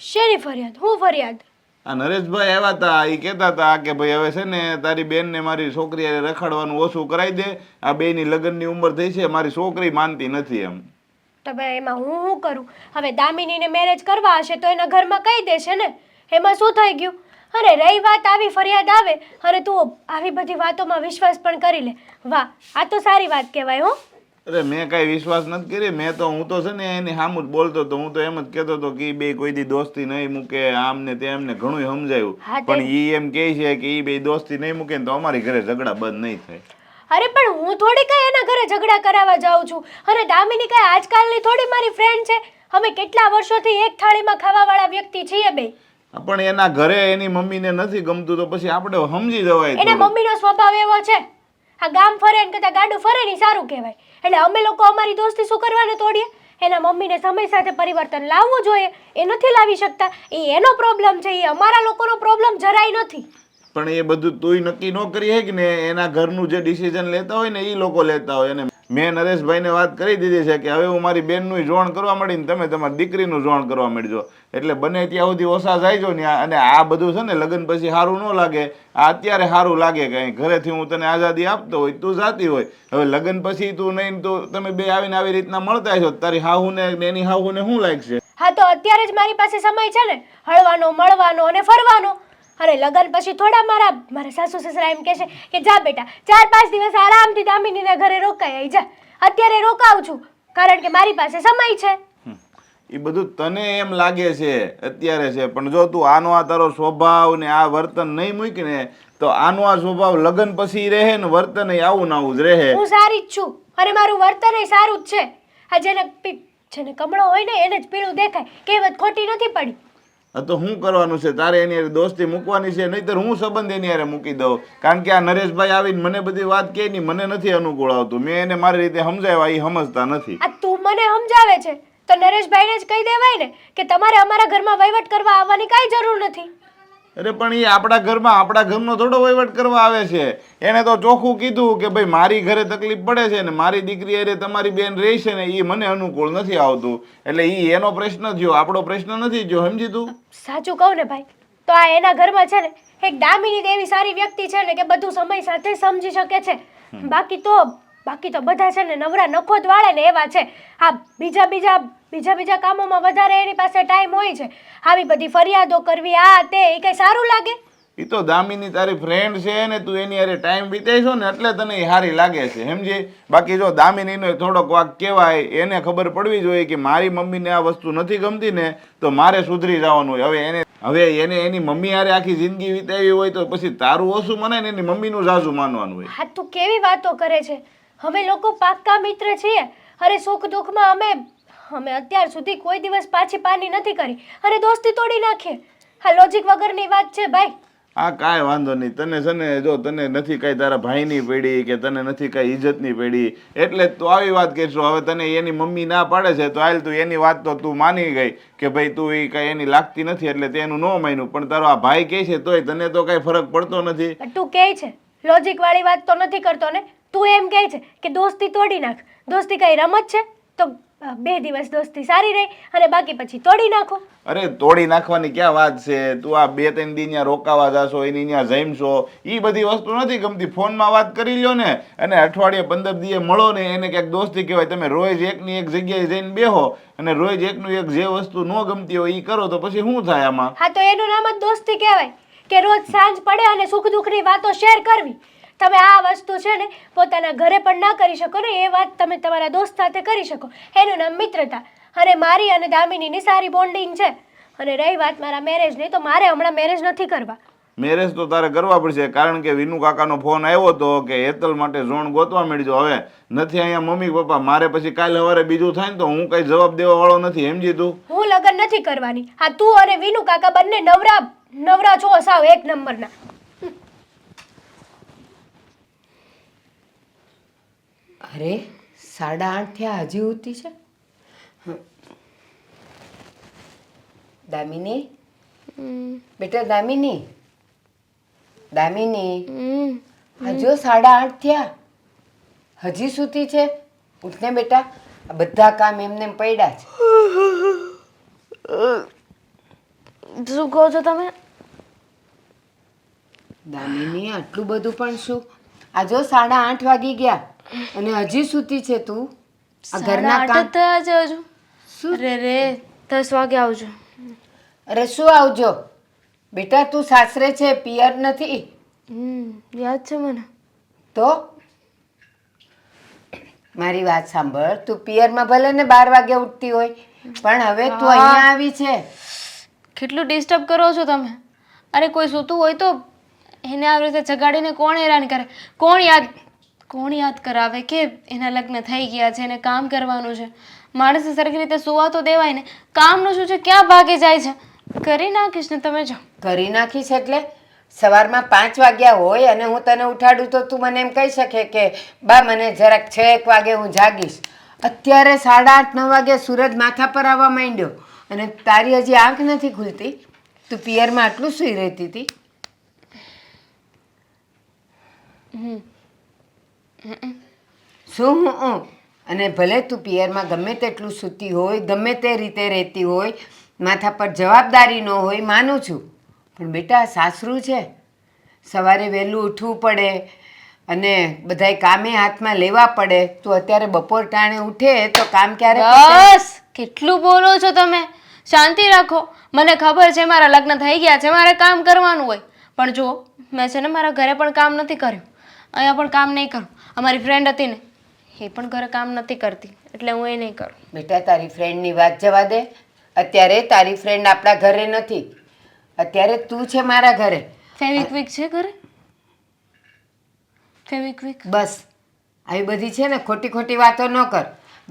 શેની ફરિયાદ? હું ફરિયાદ? આ નરેશભાઈ આવ્યા હતા, એ કહેતા હતા કે ભાઈ હવે છે ને તારી બેનને મારી છોકરી હારે રખડવાનું ઓછું કરાવી દે, આ બેની લગ્નની ઉંમર થઈ છે, મારી છોકરી માનતી નથી એમ. તો ભાઈ એમાં હું શું કરું? હવે દામિનીને મેરેજ કરવા હશે તો એના ઘરમાં કહી દેશે ને, એમાં શું થઈ ગયું? અરે રહી વાત આવી ફરિયાદ આવે અને તું આવી બધી વાતોમાં વિશ્વાસ પણ કરી લે. વાહ, આ તો સારી વાત કહેવાય. હો, અરે મેં કાંઈ વિશ્વાસ નથી કરી, હું તો છે ને એની સામું જ બોલતો હતો. હું તો એમ જ કહેતો હતો કે એ બે કોઈ દી દોસ્તી નહીં મૂકે, આમ ને તેમ ને ઘણું સમજાયું, પણ એ એમ કહે છે કે એ બે દોસ્તી નહીં મૂકે ને તો અમારી ઘરે ઝઘડા બંધ નહીં થાય. અરે પણ હું થોડી કઈ એના ઘરે ઝઘડા કરાવવા જાઉં છું? અને દામિની કઈ આજકાલની થોડી મારી ફ્રેન્ડ છે. અમે કેટલા વર્ષોથી એક થાળીમાં ખાવાવાળા વ્યક્તિ છીએ બે. પણ એના ઘરે એની મમ્મીને નથી ગમતું તો પછી આપણે સમજી જવાય. એને મમ્મીનો સ્વભાવ એવો છે, આ ગામ ફરે ને કદાચ ગાડું ફરે ને સારું કહેવાય. એટલે અમે લોકો અમારી દોસ્તી શું કરવાને તોડીએ? એના મમ્મીને સમય સાથે પરિવર્તન લાવવું જોઈએ, એ નથી લાવી શકતા. એ એનો પ્રોબ્લેમ છે, એ અમારા લોકોનો પ્રોબ્લેમ જરાય નથી. પણ એ બધું તુંય નક્કી ન કરી હે કે ને, એના ઘરનું જે ડિસિઝન લેતા હોય ને એ લોકો લેતા હોય. અને મેં નરેશભાઈને વાત કરી દીધી છે કે હવે હું મારી બેનનું જોણ કરવા માંડી ને તમે તમારી દીકરીનું જોણ કરવા માંડજો. એટલે બને ત્યાં સુધી ઓછા જાયજો ને. અને આ બધું છે ને લગ્ન પછી સારું ન લાગે, આ અત્યારે સારું લાગે. કંઈ ઘરેથી હું તને આઝાદી આપતો હોય તું જાતી હોય, હવે લગ્ન પછી તું નહીં તો તમે બે આવીને આવી રીતના મળતા છો, તારી હાહુને એની હાહુને શું લાગશે? હા, તો અત્યારે જ મારી પાસે સમય છે ને હળવાનો, મળવાનો અને ફરવાનો. અરે લગ્ન પછી થોડા મારા સાસુ સસરા એમ કહે છે કે જા બેટા 4-5 દિવસ આરામથી દામિનીના ઘરે રોકાઈ આવી જા. અત્યારે રોકાવું છું કારણ કે મારી પાસે સમય છે. એ બધું તને એમ લાગે છે અત્યારે છે, પણ જો તું આનો આ તારો સ્વભાવ ને આ વર્તન નહીં મૂકીને તો આનો આ સ્વભાવ લગ્ન પછી રહે ને વર્તન આવું ને આવું જ રહે. હું સારી જ છું અને મારું વર્તન સારું જ છે. આ જેને કમળો હોય ને એને જ પીળું દેખાય, કહેવત ખોટી નથી પડી. તો શું કરવાનું છે તારે? એની હારે દોસ્તી મૂકવાની છે, નહીંતર હું સંબંધ એની હારે મૂકી દઉં. કારણ કે આ નરેશભાઈ આવીને મને બધી વાત કહે ની, મને નથી અનુકૂળ આવતું. મેં એને મારી રીતે સમજાવ્યા, એ સમજતા નથી. આ તું મને સમજાવે છે તો નરેશભાઈને જ કહી દેવાય ને કે તમારે અમારા ઘરમાં વહીવટ કરવા આવવાની કાંઈ જરૂર નથી. અરે પણ એ આપણા ઘરમાં આપણા ઘરનો થોડો વહીવટ કરવા આવે છે. એને તો ચોખ્ખું કીધું કે ભાઈ મારી ઘરે તકલીફ પડે છે ને મારી દીકરી અરે તમારી બેન રહી છે ને એ મને અનુકૂળ નથી આવતું. એટલે એ એનો પ્રશ્ન થયો, આપણો પ્રશ્ન નથી થયો. સમજી તું? સાચું કહું ને ભાઈ, તો આ એના ઘરમાં છે ને એક દામિની એવી સારી વ્યક્તિ છે ને કે બધું સમય સાથે સમજી શકે છે. બાકી તો બધા છે ને નવરા નખો જ વાળે ને એવા છે. આ બીજા કામોમાં વધારે એની પાસે ટાઈમ હોય છે. આવી બધી ફરિયાદો કરવી આ તે એ કઈ સારું લાગે? એ તો દામિની તારી ફ્રેન્ડ છે ને તું એની હારે ટાઈમ વિતાઈશો ને એટલે તને એ સારી લાગે છે સમજી. બાકી જો દામિનીનો થોડોક વાક કહેવાય, એને ખબર પડવી જોઈએ કે મારી મમ્મીને આ વસ્તુ નથી ગમતી ને તો મારે સુધરી જવાનું હોય. હવે એને એની મમ્મી હારે આખી જિંદગી વિતાવી હોય તો પછી તારું ઓછું મને ને એની મમ્મીનું ઝાઝું માનવાનું હોય. હા તું કેવી વાતો કરે છે? અમે લોકો પાક્કા મિત્ર છીએ. અરે સુખ દુઃખમાં અમે અત્યાર સુધી કોઈ દિવસ પાછી પાની નથી કરી અને દોસ્તી તોડી નાખીએ. હા લોજિક વગરની વાત છે ભાઈ. હા કાંઈ વાંધો નહીં. તને છે ને જો તને નથી કાંઈ તારા ભાઈની પડી કે તને નથી કાંઈ ઇજ્જતની પડી એટલે જ તું આવી વાત કરશો. હવે તને એની મમ્મી ના પાડે છે તો હાલ તું એની વાત તો તું માની ગઈ કે ભાઈ તું એ કાંઈ એની લાગતી નથી એટલે તેનું ન માન્યું. પણ તારો આ ભાઈ કહે છે તોય તને તો કાંઈ ફરક પડતો નથી. તું કહે છે લોજિક વાળી વાત તો નથી કરતો ને? તું એમ કહે છે કે દોસ્તી તોડી નાખ. દોસ્તી કઈ રમત છે? તો 2 દિવસ દોસ્તી સારી રહી અને બાકી પછી તોડી નાખો. અરે તોડી નાખવાની ક્યાં વાત છે? તું આ 2-3 દી ત્યાં રોકાવા જાશો એની ત્યાં જઈમશો એ બધી વસ્તુ નથી ગમતી. ફોનમાં વાત કરી લ્યો ને અને અઠવાડિયે 15 દીએ મળો ને એને ક્યાંક દોસ્તી કહેવાય. તમે રોજ એકની એક જગ્યાએ જઈને બેહો અને રોજ એકનું એક જે વસ્તુ ન ગમતી હોય એ કરો તો પછી શું થાય આમાં? હા તો એનું નામ જ દોસ્તી કહેવાય કે રોજ સાંજ પડે અને સુખ દુઃખની વાતો શેર કરવી. તમે આ વસ્તુ છે ને પોતાના ઘરે પણ ના કરી શકો ને એ વાત તમે તમારા દોસ્ત સાથે કરી શકો. એનું નામ મિત્રતા. અને મારી અને દામિનીની સારી બોન્ડિંગ છે. અને રહી વાત મારા મેરેજની તો મારે હમણાં મેરેજ નથી કરવા. મેરેજ તો તારે કરવા પડશે કારણ કે વિનુ કાકાનો ફોન આવ્યો હતો કે હેતલ માટે ઝોણ ગોતવા મળજો. હવે નથી અહીંયા મમ્મી પપ્પા, મારે પછી કાલે સવારે બીજું થાય ને તો હું કઈ જવાબ દેવા વાળો નથી સમજી તું. હું લગ્ન નથી કરવાની. હા તું અને વિનુ કાકા બંને નવરા છો સાવ એક નંબરના. અરે 8:30 થયા હજી ઉઠી છે? દામિની બેટા દામિની હજુ 8:30 થયા હજી સૂતી છે? ઉઠને બેટા, આ બધા કામ એમને એમ પડ્યા છે. શું કહો છો તમે? દામિની આટલું બધું પણ શું? આ જો 8:30 વાગી ગયા અને હજી સૂતી છે તું? આ ઘરના કામ થયા છે હજુ. શું? રે 10 વાગે આવજો. અરે શું આવજો બેટા, તું સાસરે છે પિયર નથી. યાદ છે મને. તો મારી વાત સાંભળ, તું પિયરમાં ભલે ને 12 વાગે ઉઠતી હોય પણ હવે તું અહીંયા આવી છે. કેટલું ડિસ્ટર્બ કરો છો તમે? અરે કોઈ સૂતું હોય તો એને આવી રીતે જગાડીને કોણ હેરાન કરે? કોણ યાદ કરાવે કે એના લગ્ન થઈ ગયા છે, એને કામ કરવાનું છે? માણસે સરખી રીતે સુવા તો દેવાય ને. કામનું શું છે, ક્યાં ભાગી જાય છે? કરી નાખીશ ને તમે જો. કરી નાખીશ એટલે સવારમાં 5 વાગ્યા હોય અને હું તને ઉઠાડું તો તું મને એમ કહી શકે કે બા મને જરાક 6-1 વાગે હું જાગીશ. અત્યારે 8:30-9 વાગે સૂરજ માથા પર આવવા માંડ્યો અને તારી હજી આંખ નથી ખુલતી. તું પિયરમાં આટલું સૂઈ રહેતી હતી? શું હું અને ભલે તું પિયરમાં ગમે તેટલું સૂતી હોય, ગમે તે રીતે રહેતી હોય, માથા પર જવાબદારી ન હોય, માનું છું. પણ બેટા સાસરું છે, સવારે વહેલું ઉઠવું પડે અને બધાય કામે હાથમાં લેવા પડે. તું અત્યારે બપોર ટાણે ઉઠે તો કામ ક્યારે પતે? બસ કેટલું બોલો છો તમે? શાંતિ રાખો. મને ખબર છે મારા લગ્ન થઈ ગયા છે, મારે કામ કરવાનું હોય. પણ જો મેં છે ને મારા ઘરે પણ કામ નથી કર્યું, અહીંયા પણ કામ નહીં કરું. અમારી ફ્રેન્ડ હતી ને એ પણ ઘરે કામ નથી કરતી એટલે હું એ નહીં કરું. બેટા તારી ફ્રેન્ડની વાત જવા દે. અત્યારે તારી ફ્રેન્ડ આપણા ઘરે નથી, અત્યારે તું છે મારા ઘરે. ફેવિક્વિક છે ઘરે? ફેવિક્વિક બસ આવી બધી છે ને ખોટી ખોટી વાતો ન કર.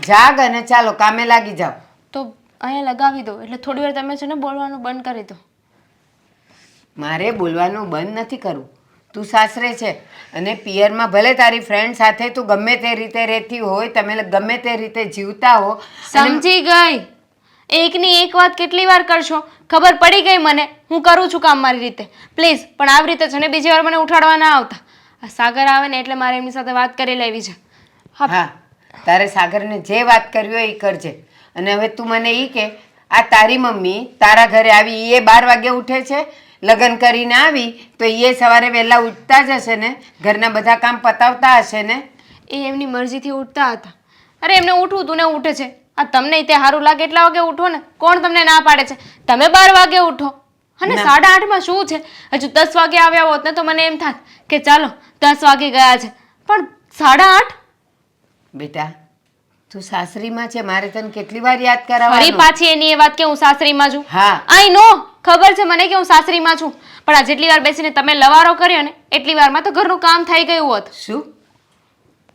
જાગ અને ચાલો કામે લાગી જાઓ. તો અહીંયા લગાવી દો એટલે થોડી વાર તમે છે ને બોલવાનું બંધ કરી દો. મારે બોલવાનું બંધ નથી કરવું. તું સાસરે છે અને પિયરમાં ભલે તારી ફ્રેન્ડ સાથે તું ગમે તે રીતે રહેતી હોય, તમે ગમે તે રીતે જીવતા હો. સમજી ગઈ. એકની એક વાત કેટલી વાર કરશો? ખબર પડી ગઈ મને. હું કરું છું કામ મારી રીતે. પ્લીઝ પણ આવી રીતે છે ને બીજી વાર મને ઉઠાડવા ના આવતા. આ સાગર આવે ને એટલે મારે એમની સાથે વાત કરી લેવી છે. હા તારે સાગરને જે વાત કરવી હોય એ કરજે. અને હવે તું મને એ કે આ તારી મમ્મી તારા ઘરે આવી એ 12 વાગે ઉઠે છે? લગ્ન કરીને આવી તો એ સવારે વહેલા ઉઠતા જ હશે ને? ઘરના બધા કામ પતાવતા હશે ને? એ એમની મરજીથી ઉઠતા હતા. અરે એમને ઉઠવું તું ને ઉઠે છે. આ તમને તે સારું લાગે એટલા વાગે ઉઠો ને. કોણ તમને ના પાડે છે? તમે 12 વાગે ઉઠો. અને ના. 8:30માં શું છે? હજુ 10 વાગે આવ્યા હોત ને તો મને એમ થાત કે ચાલો 10 વાગે ગયા છે, પણ 8:30? બેટા તું સાસરીમાં છે, મારે તને કેટલી વાર યાદ ફરી કરાવવાનું? પાછી એની એ વાત કે હું સાસરીમાં છું. હા. આઈ નો, ખબર છે મને કે હું સાસરીમાં છું, પણ આ જેટલી વાર બેસીને તમે લવારો કર્યો ને એટલી વારમાં તો ઘરનું કામ થઈ ગયું હોત. શું?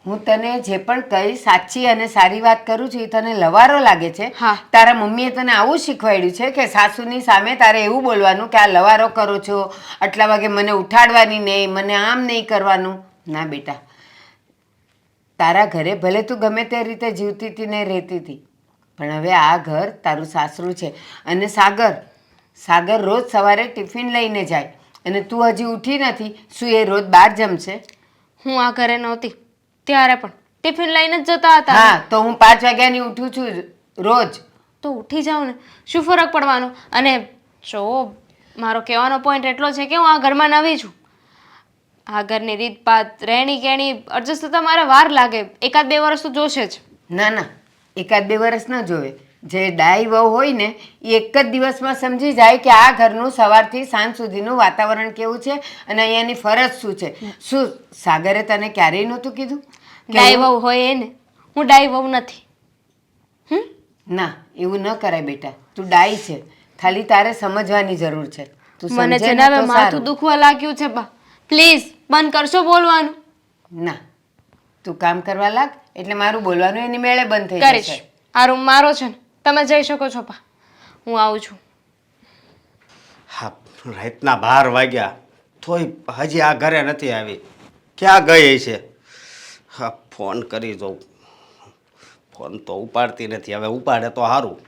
હું તને જે પણ કઈ સાચી અને સારી વાત કરું છું એ તને લવારો લાગે છે? હા. તારા મમ્મીએ તને આવું શીખવાડ્યું છે કે સાસુની સામે તારે એવું બોલવાનું કે આ લવારો કરો છો, આટલા વાગે મને ઉઠાડવાની નહીં, મને આમ નહીં કરવાનું? ના બેટા, તારા ઘરે ભલે તું ગમે તે રીતે જીવતી હતી ને રહેતી હતી, પણ હવે આ ઘર તારું સાસરું છે. અને સાગર રોજ સવારે ટિફિન લઈને જાય અને તું હજી ઉઠી નથી. શું એ રોજ બહાર જમશે? હું આ ઘરે નહોતી ત્યારે પણ ટિફિન લઈને જ જતા હતા. હા, તો હું 5 વાગ્યાની ઉઠું છું રોજ. તો ઉઠી જાઉં ને, શું ફરક પડવાનો? અને જો મારો કહેવાનો પોઈન્ટ એટલો છે કે હું આ ઘરમાં નવી છું. આ ઘરની રીતપાત રહેણી કેણી એડજસ્ટ થતા મારે વાર લાગે, 1-2 વર્ષ તો જોશે જ. ના ના, 1-2 વર્ષ ન જોવે. જે ડાઈ વહુ હોય ને એ એક જ દિવસમાં સમજી જાય કે આ ઘરનું સવારથી સાંજ સુધીનું વાતાવરણ કેવું છે અને અહીંયાની ફરજ શું છે. શું સાગરે તને ક્યારેય નહોતું કીધું કે ડાઈ વહુ હોય એને? હું ડાઈ વહુ નથી. ના, એવું ન કરાય બેટા. તું ડાઈ છે, ખાલી તારે સમજવાની જરૂર છે. તું મને સમજે છે ને ને હવે તો માથું સારું. દુખવા લાગ્યું છે બા, પ્લીઝ બંધ કરશો બોલવાનું? ના, તું કામ કરવા લાગ એટલે મારું બોલવાનું એની મેળે બંધ થઈ કરીશ. જશે. આ રૂમ મારો છે ને, તમે જઈ શકો છો બા, હું આવું છું. હા, રાતના 12 વાગ્યા તોય હજી આ ઘરે નથી આવી. ક્યાં ગઈ છે? હા, ફોન કરી જોઉં. ફોન તો ઉપાડતી નથી. હવે ઉપાડે તો સારું.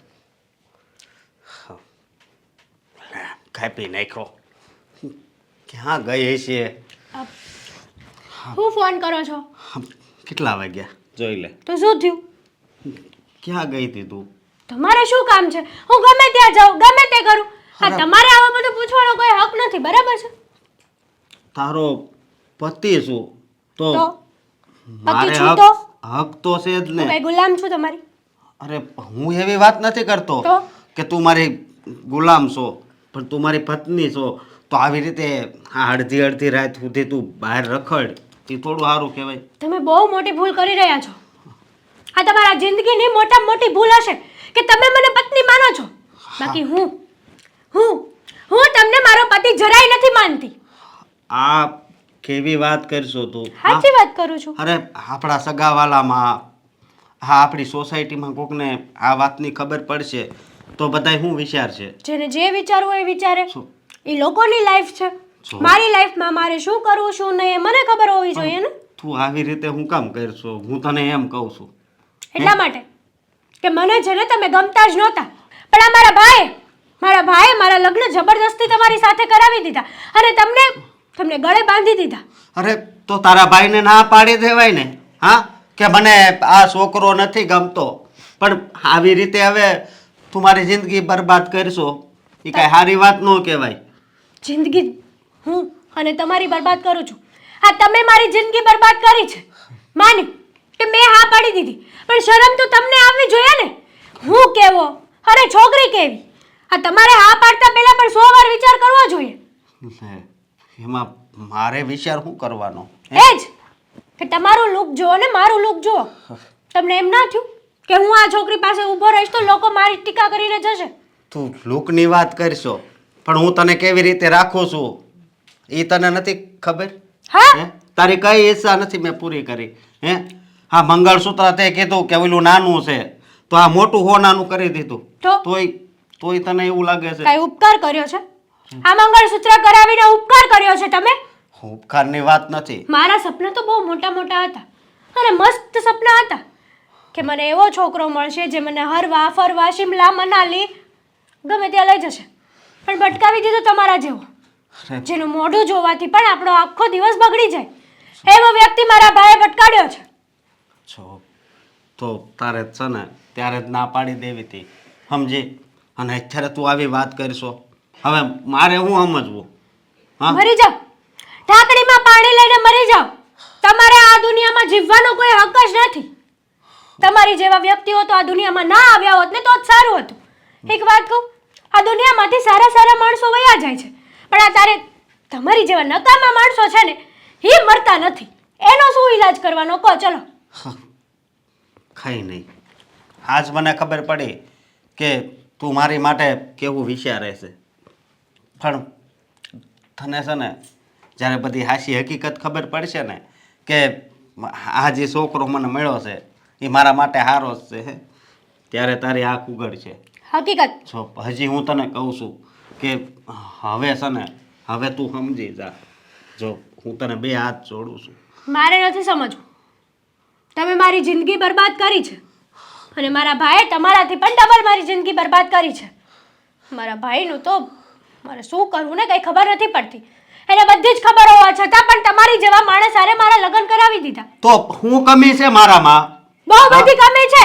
કાપી નાખ્યો. ક્યાં ગઈ છે? હું ફોન કરો છો? કેટલા વાગ્યા જોઈ લે. તો શું થયું? ક્યાં ગઈ હતી તું? તમારે શું કામ છે? હું ગમે ત્યાં જાઉં, ગમે તે કરું. આ તમારે આવા બધું પૂછવાનો કોઈ હક નથી, બરાબર છે? તારો પતિ શું તો તો મારે છું હક તો? હક તો છે જ હું ને. કઈ ગુલામ છું તમારી? અરે હું એવી વાત નથી કરતો તો? કે તું મારી ગુલામ છો, પણ તું મારી પત્ની છો. તો આવી રીતે આ અડધી રાત સુધી તું બહાર રખડ એ થોડું સારું કહેવાય. તમે બહુ મોટી ભૂલ કરી રહ્યા છો. આ તમારા જિંદગીની મોટામાં મોટી ભૂલ હશે કે તમે મને પત્ની માનો છો. બાકી હું તમને મારો પતિ જરાય નથી માનતી. આ કેવી વાત કરશો તું? સાચી વાત કરું છું. અરે આપણા સગાવાલામાં, હા આપણી સોસાયટીમાં કોકને આ વાતની ખબર પડશે તો બધાય શું વિચારશે? જેને જે વિચારવું હોય એ વિચારે. શું? એ લોકોની લાઈફ છે. શું? મારી લાઈફમાં મારે શું કરવું શું નહીં એ મને ખબર હોવી જોઈએ ને. તું આવી રીતે હું કામ કરશો? હું તને એમ કહું છું. એટલા માટે કે મને છે ને તમે ગમતા જ નહોતા, પણ આ મારા ભાઈએ મારા લગ્ન જબરદસ્તી તમારી સાથે કરાવી દીધા અને તમને ગળે બાંધી દીધા. અરે તો તારા ભાઈને ના પાડી દેવાય ને. હા, કે મને આ છોકરો નથી ગમતો, પણ આવી રીતે હવે તું મારી જિંદગી બરબાદ કરશો એ કાંઈ સારી વાત ન કહેવાય. જિંદગી હું અને તમારી બરબાદ કરું છું? હા, તમે મારી જિંદગી બરબાદ કરી છે, માન્યું કે મેં હા પાડી દીધી, પણ શરમ તો તમને આવવી જોઈએ ને. હું કેવો અરે છોકરી કેવી? આ તમારે હા પાડતા પહેલા પણ 100 વાર વિચાર કરવો જોઈએ. લે, એમાં મારે વિચાર શું કરવાનો? એ જ કે તમારું લુક જુઓ ને મારું લુક જુઓ. તમને એમ ના થયું કે હું આ છોકરી પાસે ઊભો રહીશ તો લોકો મારી ટીકા કરીને જશે? તું લુકની વાત કરશો, પણ હું તને કેવી રીતે રાખું છું એ તને નથી ખબર? હા. હે? તારી કઈ ઈચ્છા નથી મેં પૂરી કરી. હે, હા મંગળસૂત્ર તે કીધું કે ઓલું નાનું છે તો આ મોટું નાનું કરી દીધું. તો? તોય તને એવું લાગે છે? કઈ ઉપકાર કર્યો છે? આ મંગળસૂત્ર કરાવીને ઉપકાર કર્યો છે તમે? ઉપકારની વાત નથી. મારા સપના તો બહુ મોટા મોટા હતા અને મસ્ત સપના હતા કે મને એવો છોકરો મળશે જે મને હરવા ફરવા શિમલા મનાલી ગમે ત્યાં લઈ જશે, પણ ભટકાવી દીધો તમારા જેવો, અરે, જેનું મોઢું જોવાથી પણ આપણો આખો દિવસ બગડી જાય એવો વ્યક્તિ મારા ભાઈએ ભટકાડ્યો છે. છો તો તારે જ છે ને ત્યારે જ ના પાડી દેવી હતી, સમજી? અને અત્યારે તું આવી વાત કરશો, હવે મારે હું સમજવું? હા, મરી જાઓ, ઢાંકણીમાં પાણી લઈને મરી જાઓ. તમારે આ દુનિયામાં જીવવાનો કોઈ હક જ નથી. તમારી જેવા વ્યક્તિઓ તો આ દુનિયામાં ના આવ્યા હોત ને તો જ સારું હતું. એક વાત કહું, આ દુનિયામાંથી સારા સારા માણસો વયા જાય છે, પણ આ તારે તમારી જેવા નકામા માણસો છે ને એ મરતા નથી. એનો શું ઈલાજ કરવાનો કહો? ચલો. કંઈ નહીં. આજ મને ખબર પડી કે તું મારી માટે કેવું વિચારે છે, પણ તને છે ને જ્યારે બધી હાચી હકીકત ખબર પડશે ને કે આ જે છોકરો મને મળ્યો છે એ મારા માટે સારો જ છે, ત્યારે તારી આંખ ઉઘડશે. હકીકત જો હજી હું તને કહું છું કે હવે છે ને હવે તું સમજી જા. જો હું તને બે હાથ જોડું છું. મારે નથી સમજવું. તમે મારી જિંદગી બરબાદ કરી છે અને મારા ભાઈએ તમારાથી પણ ડબલ મારી જિંદગી બરબાદ કરી છે. મારા ભાઈનું તો મારે શું કરવું ને કંઈ ખબર નથી પડતી. એને બધી જ ખબર હોવા છતાં પણ તમારી જેવા માણસ હારે મારા લગ્ન કરાવી દીધા. તો હું કમી છે મારામાં? બહુ બધી કમી છે.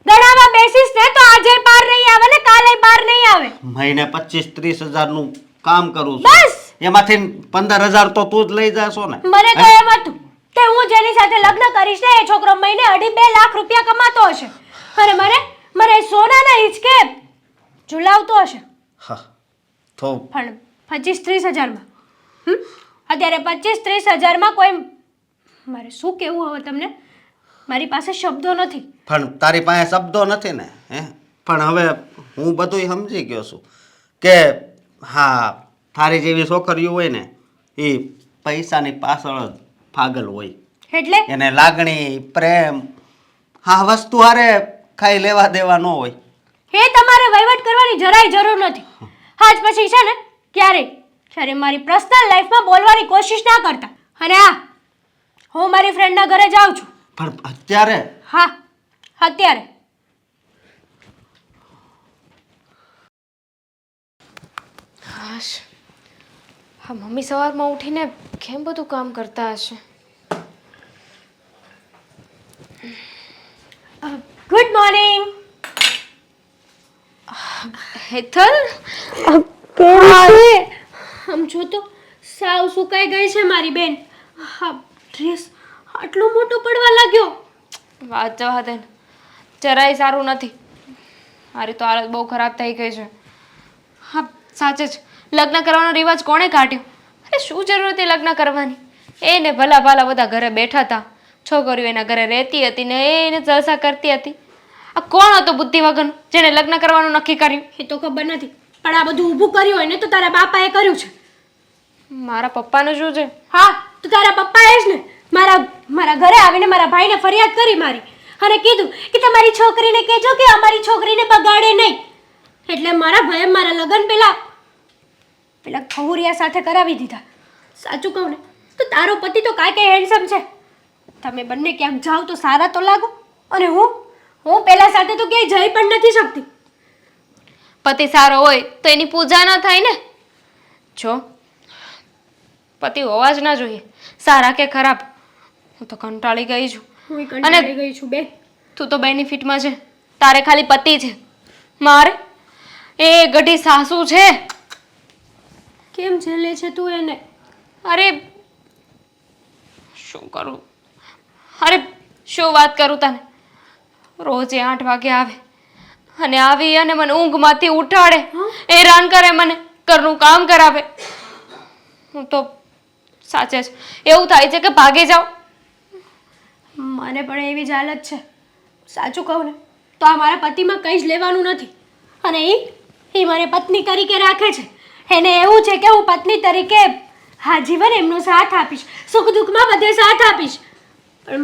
ગણાવા બેસીસ ને તો આજે પાર નહીં આવે ને કાલે પાર નહીં આવે. મહિને 25-30 હજારનું કામ કરું છું, બસ એમાંથી 15,000 તો તું જ લઈ જાશો ને. મને તો એમ હતું કે હું જેની સાથે લગ્ન કરીશ ને એ છોકરો મહિને 2.5 લાખ રૂપિયા કમાતો હશે અને મને સોનાના હિંચકે ઝુલાવતો હશે. હા તો પણ 25-30 હજારમાં અત્યારે 25-30 હજારમાં કોઈ મારે શું કહેવું હવે તમને? મારી પાસે શબ્દો નથી. પણ તારી પાસે શબ્દો નથી ને હે? પણ હવે હું બધું સમજી ગયો છું કે હા તારી જેવી છોકરીઓ હોય ને એ પૈસાની પાછળ જ પાગલ હોય. એટલે એને લાગણી પ્રેમ હા વસ્તુ હારે ખાઈ લેવા દેવા ન હોય. એ તમારે વહીવટ કરવાની જરાય જરૂર નથી. આજ પછી છે ને ક્યારે મારી પર્સનલ લાઈફમાં બોલવાની કોશિશ ના કરતા. અને હા, હું મારી ફ્રેન્ડના ઘરે જાઉં છું. પણ અત્યારે હા, અત્યારે. હાશ, હા મમ્મી સવારમાં ઉઠીને કેમ બધું કામ કરતા હશે? Good morning. હેતલ, આમ જો તો સાવ સુકાઈ ગઈ છે મારી બેન. હા, ડ્રેસ આટલો મોટો પડવા લાગ્યો. વાત જવા દે ને, જરાય સારું નથી. મારી તો હાલત બહુ ખરાબ થઈ ગઈ છે. હા સાચે જ, લગ્ન કરવાનો રિવાજ કોણે કાઢ્યો? અરે શું જરૂર હતી લગ્ન કરવાની? એને ભલા ભાલા બધા ઘરે બેઠા હતા, છોકરીઓ એના ઘરે રહેતી હતી ને એને જલસા કરતી હતી. આ કોણ હતો બુદ્ધિ વગરનો જેને લગ્ન કરવાનું નક્કી કર્યું? એ તો ખબર નથી, પણ આ બધું ઊભું કર્યું હોય ને તો તારા બાપાએ કર્યું છે. મારા પપ્પાનું શું છે? હા, તો તારા પપ્પાએ જ ને મારા ઘરે આવીને મારા ભાઈને ફરિયાદ કરી મારી અને કીધું કે તમારી છોકરીને કહેજો કે અમારી છોકરીને બગાડે નહીં. એટલે મારા ભાઈએ મારા લગ્ન પેલા ખવરિયા સાથે કરાવી દીધા. સાચું કહું ને તો તારો પતિ તો કાંઈ હેન્ડસમ છે. તમે બંને ક્યાંક જાઓ તો સારા તો લાગો. અને હું પેલા સાથે તો ક્યાંય જઈ પણ નથી શકતી. પતિ સારો હોય તો એની પૂજા ના થાય ને. જો પતિ હોવા જ ના જોઈએ, સારા કે ખરાબ. હું તો કંટાળી ગઈ છું. હું કંટાળી ગઈ છું બેન. તું તો બેનિફિટમાં છે, તારે ખાલી પતિ છે. મારે એ ગઢી સાસુ છે. કેમ ઝેલે છે તું એને? અરે શું કરું, અરે શું વાત કરું તને? રોજે 8 વાગે આવે અને આવી અને મને ઊંઘમાંથી ઉઠાડે, હેરાન કરે મને, ઘરનું કામ કરાવે. હું તો સાચે જ એવું થાય છે કે ભાગી જાઉં. મને પણ એવી જ હાલત છે. સાચું કહું ને તો આ મારા પતિમાં કંઈ જ લેવાનું નથી. અને એ મને પત્ની તરીકે રાખે છે. એને એવું છે કે હું પત્ની તરીકે આજીવન એમનો સાથ આપીશ, સુખ દુઃખમાં બધે સાથ આપીશ. પણ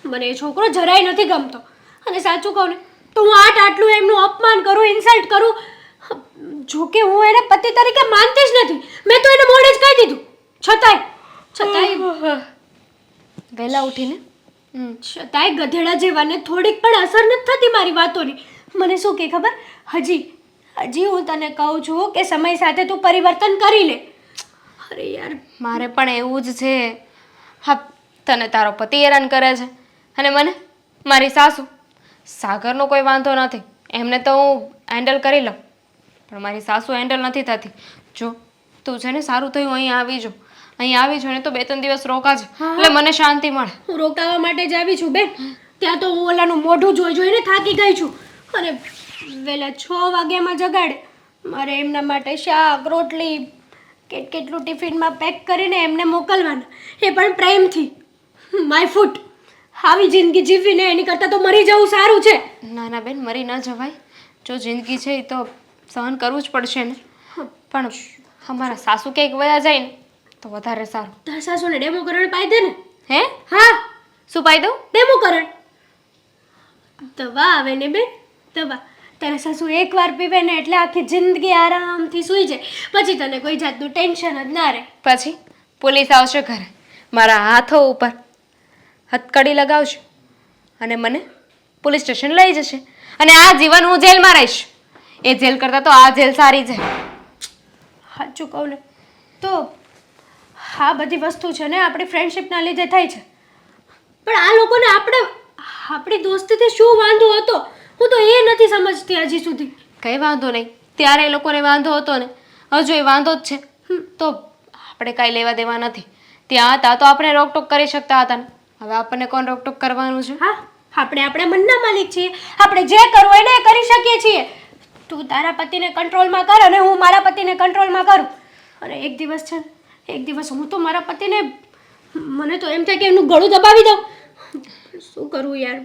મને એ છોકરો જરાય નથી ગમતો. અને સાચું કહું ને તો હું આટલું એમનું અપમાન કરું, ઇન્સલ્ટ કરું. જો કે હું એને પતિ તરીકે માનતી જ નથી. મેં તો એને મોઢે જ કહી દીધું. છતાંય વહેલા ઉઠીને છતાંય ગધેડા જેવાને થોડીક પણ અસર નથી થતી મારી વાતોની. મને શું કે ખબર, હજી હું તને કહું છું કે સમય સાથે તું પરિવર્તન કરી લે. અરે યાર, મારે પણ એવું જ છે. હા, તને તારો પતિ હેરાન કરે છે અને મને મારી સાસુ. સાગરનો કોઈ વાંધો નથી, એમને તો હું હેન્ડલ કરી લઉં, પણ મારી સાસુ હેન્ડલ નથી થતી. જો તું છે ને સારું થયું અહીં આવી જો, અહીં આવી છો ને તો 2-3 દિવસ રોકાજે, એટલે મને શાંતિ મળે. હું રોકાવા માટે જ આવી છું બેન. ત્યાં તો હું ઓલાનું મોઢું જોઈને થાકી ગઈ છું અને વહેલા 6 વાગ્યામાં જગાડે મારે એમના માટે શાક રોટલી કેટલું ટિફિનમાં પેક કરીને એમને મોકલવાના, એ પણ પ્રેમથી. My foot. આવી જિંદગી જીવવીને એની કરતાં તો મરી જવું સારું છે. ના ના બેન, મરી ન જવાય. જો જિંદગી છે એ તો સહન કરવું જ પડશે ને. પણ અમારા સાસુ ક્યાંક વયા જાય ને તો વધારે સારું. તારા સાસુને ડેમોકરણ પાઈ દે ને. હે? હા, શું પાઈ દઉં? ડેમોકરણ. દવા આવે ને બેન, દવા. તારા સાસુ એકવાર પીવે ને એટલે આખી જિંદગી આરામથી સૂઈ જાય. પછી તને કોઈ જાતનું ટેન્શન જ ના રહે. પછી પોલીસ આવશે ઘરે, મારા હાથો ઉપર હથકડી લગાવશે અને મને પોલીસ સ્ટેશન લઈ જશે અને આ જીવન હું જેલમાં રહીશ. એ જેલ કરતાં તો આ જેલ સારી છે. સાચું કહું ને તો આ બધી વસ્તુ છે ને આપણી ફ્રેન્ડશિપના લીધે થાય છે. પણ આ લોકોને આપણી દોસ્તીથી શું વાંધો હતો, હું તો એ નથી સમજતી હજી સુધી. કંઈ વાંધો નહીં, ત્યારે એ લોકોને વાંધો હતો ને, હજુ એ વાંધો જ છે. તો આપણે કાંઈ લેવા દેવા નથી. ત્યાં હતા તો આપણે રોકટોક કરી શકતા હતા ને, હવે આપણને કોણ રોકટોક કરવાનું છે? હા, આપણે આપણા મનના માલિક છીએ. આપણે જે કરવું હોય ને એ કરી શકીએ છીએ. તું તારા પતિને કંટ્રોલમાં કર અને હું મારા પતિને કંટ્રોલમાં કરું. અને એક દિવસ છે ને, એક દિવસ હું તો મારા પતિને, મને તો એમ થાય કે એમનું ગળું દબાવી દઉં. શું કરું યાર,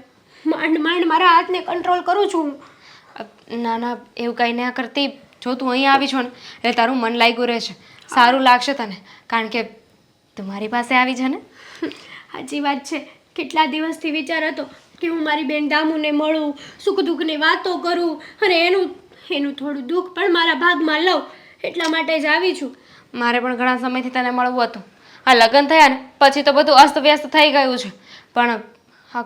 માંડ મારા હાથને કંટ્રોલ કરું છું હું. ના ના, એવું કંઈ ના કરતી. જો તું અહીં આવી છો ને એટલે તારું મન લાગ્યું રહેશે, સારું લાગશે તને, કારણ કે તું મારી પાસે આવી છે ને. સાચી વાત છે. કેટલા દિવસથી વિચાર હતો કે હું મારી બેન દામુને મળું, સુખ દુઃખની વાતો કરું અને એનું થોડું દુઃખ પણ મારા ભાગમાં લઉં. એટલા માટે જ આવી છું. મારે પણ ઘણા સમયથી તને મળવું હતું. આ લગ્ન થયા ને પછી તો બધું અસ્તવ્યસ્ત થઈ ગયું છે. પણ આ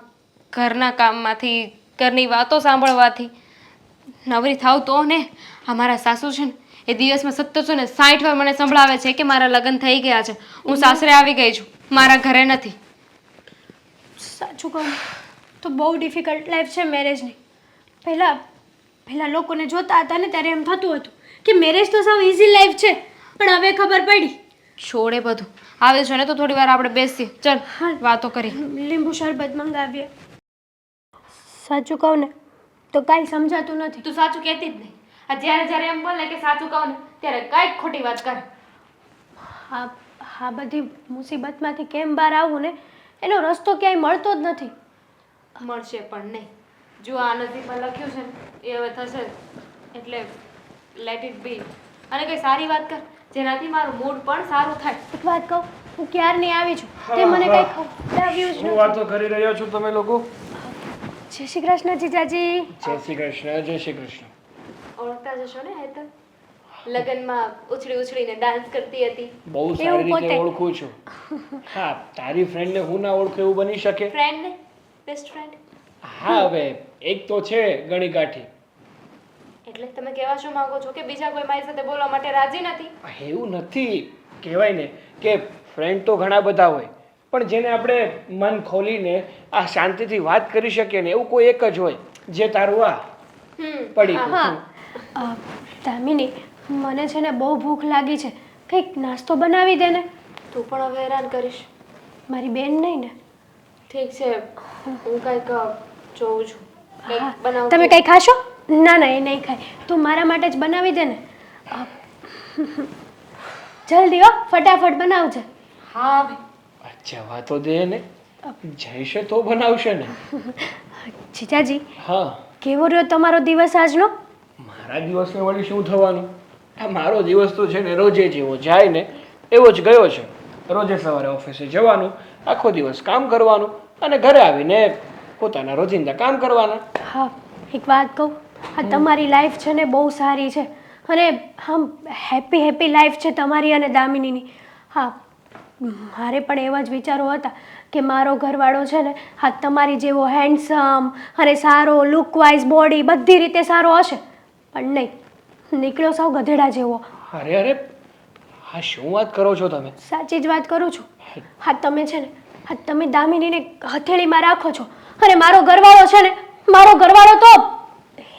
ઘરના કામમાંથી, ઘરની વાતો સાંભળવાથી નવરી થાવ તો ને. અમારા સાસુ છે ને એ દિવસમાં 760 વાર મને સંભળાવે છે કે મારા લગ્ન થઈ ગયા છે, હું સાસરે આવી ગઈ છું, મારા ઘરે નથી. સાચું કહું તો બહુ ડિફિકલ્ટ લાઈફ છે મેરેજની. પહેલાં લોકોને જોતા હતા ને ત્યારે એમ થતું હતું કે મેરેજ તો સાવ ઇઝી લાઈફ છે, પણ હવે ખબર પડી. છોડે બધું, આવે છે ને તો થોડી વાર આપણે બેસીએ, ચાલ વાતો કરી. લીંબુ શરબત મંગાવીએ. સાચું કહું ને તો કાંઈ સમજાતું નથી. તું સાચું કહેતી જ નહીં. આ જ્યારે એમ બોલે કે સાચું કહું ને ત્યારે કાંઈક ખોટી વાત કર. આ બધી મુસીબતમાંથી કેમ બહાર આવવું ને એનો રસ્તો ક્યાંય મળતો જ નથી. મળશે પણ નહીં. જો આ નસીબમાં લખ્યું છે ને એ હવે થશે જ. એટલે લેટ ઇટ બી. અને કંઈ સારી વાત કર જેનાથી મારું મૂડ પણ સારું થાય. એક વાત કહું, હું ક્યારની આવી છું, તે મને કંઈ ખવડાવ્યું જ શું નથી. વાતો કરી રહ્યા છો તમે લોકો? જય શ્રી કૃષ્ણ જીજાજી. જય શ્રી કૃષ્ણ, જય શ્રી કૃષ્ણ. ઓળખતા જશો ને હેતલ? લગ્નમાં ઉછળીને ડાન્સ કરતી હતી. બહુ સારી રીતે ઓળખું છું. હા, તારી ફ્રેન્ડને હું ના ઓળખું એવું બની શકે? ફ્રેન્ડ ને બેસ્ટ ફ્રેન્ડ. હા, હવે એક તો છે ગણી ગાંઠી. એટલે તમે કહેવા શું માંગો છો કે બીજા કોઈ મારી સાથે બોલવા માટે રાજી નથી? એવું નથી. કહેવાય ને કે ફ્રેન્ડ તો ઘણા બધા હોય, પણ જેને આપણે મન ખોલીને આ શાંતિથી વાત કરી શકીએ ને એવું કોઈ એક જ હોય, જે તારું આ પડી ગયું. હા દામિની, મને છે ને બહુ ભૂખ લાગી છે, કંઈક નાસ્તો બનાવી દે ને. તું પણ હવે હેરાન કરીશ. મારી બેન નહીં ને. ઠીક છે, હું કંઈક જોઉં છું. કંઈક બનાવું. તમે કંઈ ખાશો? ના ના, એ નહીં ખાય. તું મારા માટે જ બનાવી દે ને. જલ્દી હો, ફટાફટ બનાવજે. હા હવે અચ્છા, વાતો દે ને. જઈશે તો બનાવશે ને. જીજાજી, હા, કેવો રહ્યો તમારો દિવસ આજનો? મારા દિવસને વળી શું થવાનું? આ મારો દિવસ તો છે ને રોજે જેવો જાય ને એવો જ ગયો છે. રોજે સવારે ઓફિસે જવાનું, આખો દિવસ કામ કરવાનું અને ઘરે આવીને પોતાના રોજિંદા કામ કરવાના. હા, એક વાત કહું, આ તમારી લાઈફ છે ને બહુ સારી છે અને આમ હેપી લાઈફ છે તમારી અને દામિનીની. હા, મારે પણ એવા જ વિચારો હતા કે મારો ઘરવાળો છે ને હા તમારી જેવો હેન્ડસમ અને સારો લુકવાઇઝ, બોડી બધી રીતે સારો હશે, પણ નહીં, નીકળ્યો સાવ ગધેડા જેવો. અરે, હા શું વાત કરો છો તમે? સાચી જ વાત કરું છું. હા, તમે છે ને હા તમે દામિનીને હથેળીમાં રાખો છો અને મારો ઘરવાળો છે ને, મારો ઘરવાળો તો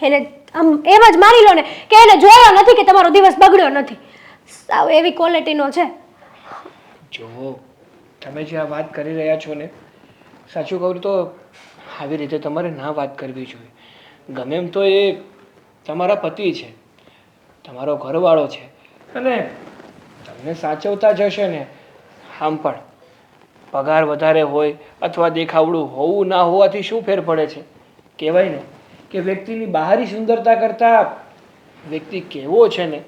એને આમ એમ જ માની લો ને કે એને જોયો નથી કે તમારો દિવસ બગડ્યો નથી. સાવ એવી ક્વોલિટીનો છે. જુઓ, તમે જે આ વાત કરી રહ્યા છો ને, સાચું કહું તો આવી રીતે તમારે ના વાત કરવી જોઈએ. ગમે એમ તો એ તમારા પતિ છે, તમારો ઘરવાળો છે અને તમને સાચવતા જશે ને. આમ પણ પગાર વધારે હોય અથવા દેખાવડું હોવું ના હોવાથી શું ફેર પડે છે? કહેવાય ને કે વ્યક્તિની બહારી સુંદરતા કરતાં વ્યક્તિ કેવો છે ને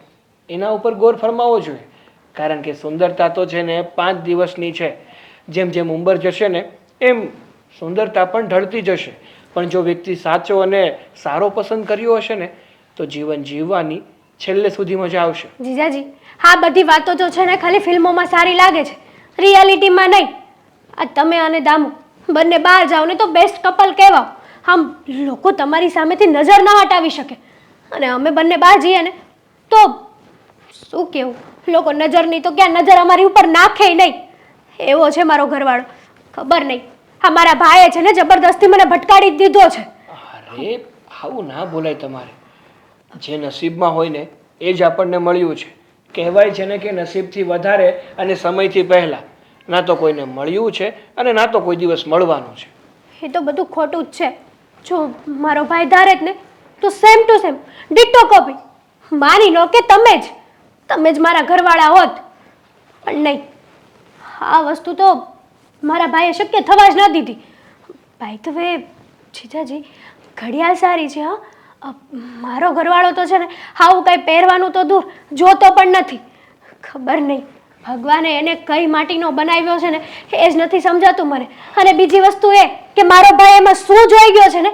એના ઉપર ગૌર ફરમાવવો જોઈએ. કારણ કે સુંદરતા તો છે ને 5 દિવસની છે. જેમ જેમ ઉંમર જશે ને એમ સુંદરતા પણ ઢળતી જશે. પણ જો વ્યક્તિ સાચો અને સારો પસંદ કર્યો હશે ને તો જીવન જીવવાની છેલ્લે સુધી મજા આવશે. જીજાજી, આ બધી વાતો તો છે ને ખાલી ફિલ્મોમાં સારી લાગે છે, રિયાલિટીમાં નહીં. આ તમે અને દામુ બંને બહાર જાઓ ને તો બેસ્ટ કપલ કહેવાઓ. આમ લોકો તમારી સામેથી નજર ના હટાવી શકે. અને અમે બંને બહાર જઈએ ને તો શું કહેવું, લોકો નજરની તો ક્યાં નજર અમારી ઉપર નાખે નહીં. એવો છે મારો ઘરવાળો. ખબર નહીં, આ મારા ભાઈએ છે ને જબરદસ્તી મને ભટકાડી જ દીધો છે. અરે આવું ના બોલાય તમારે. જે નસીબમાં હોય ને એ જ આપણને મળ્યું છે. કહેવાય છે ને કે નસીબથી વધારે અને સમયથી પહેલાં ના તો કોઈને મળ્યું છે અને ના તો કોઈ દિવસ મળવાનું છે. એ તો બધું ખોટું જ છે. જો મારો ભાઈ ધારે જ ને તો same to same ditto copy. માની લો કે તમે જ મારા ઘરવાળા હોત. પણ નહીં, આ વસ્તુ તો મારા ભાઈએ શક્ય થવા જ ન દીધી. ભાઈ તો વે જીજાજી, ઘડિયાળ સારી છે. હા, મારો ઘરવાળો તો છે ને આવું કાંઈ પહેરવાનું તો દૂર જોતો પણ નથી. ખબર નહીં ભગવાને એને કઈ માટીનો બનાવ્યો છે ને એ જ નથી સમજાતું મને. અને બીજી વસ્તુ એ કે મારો ભાઈ એમાં શું જોઈ ગયો છે ને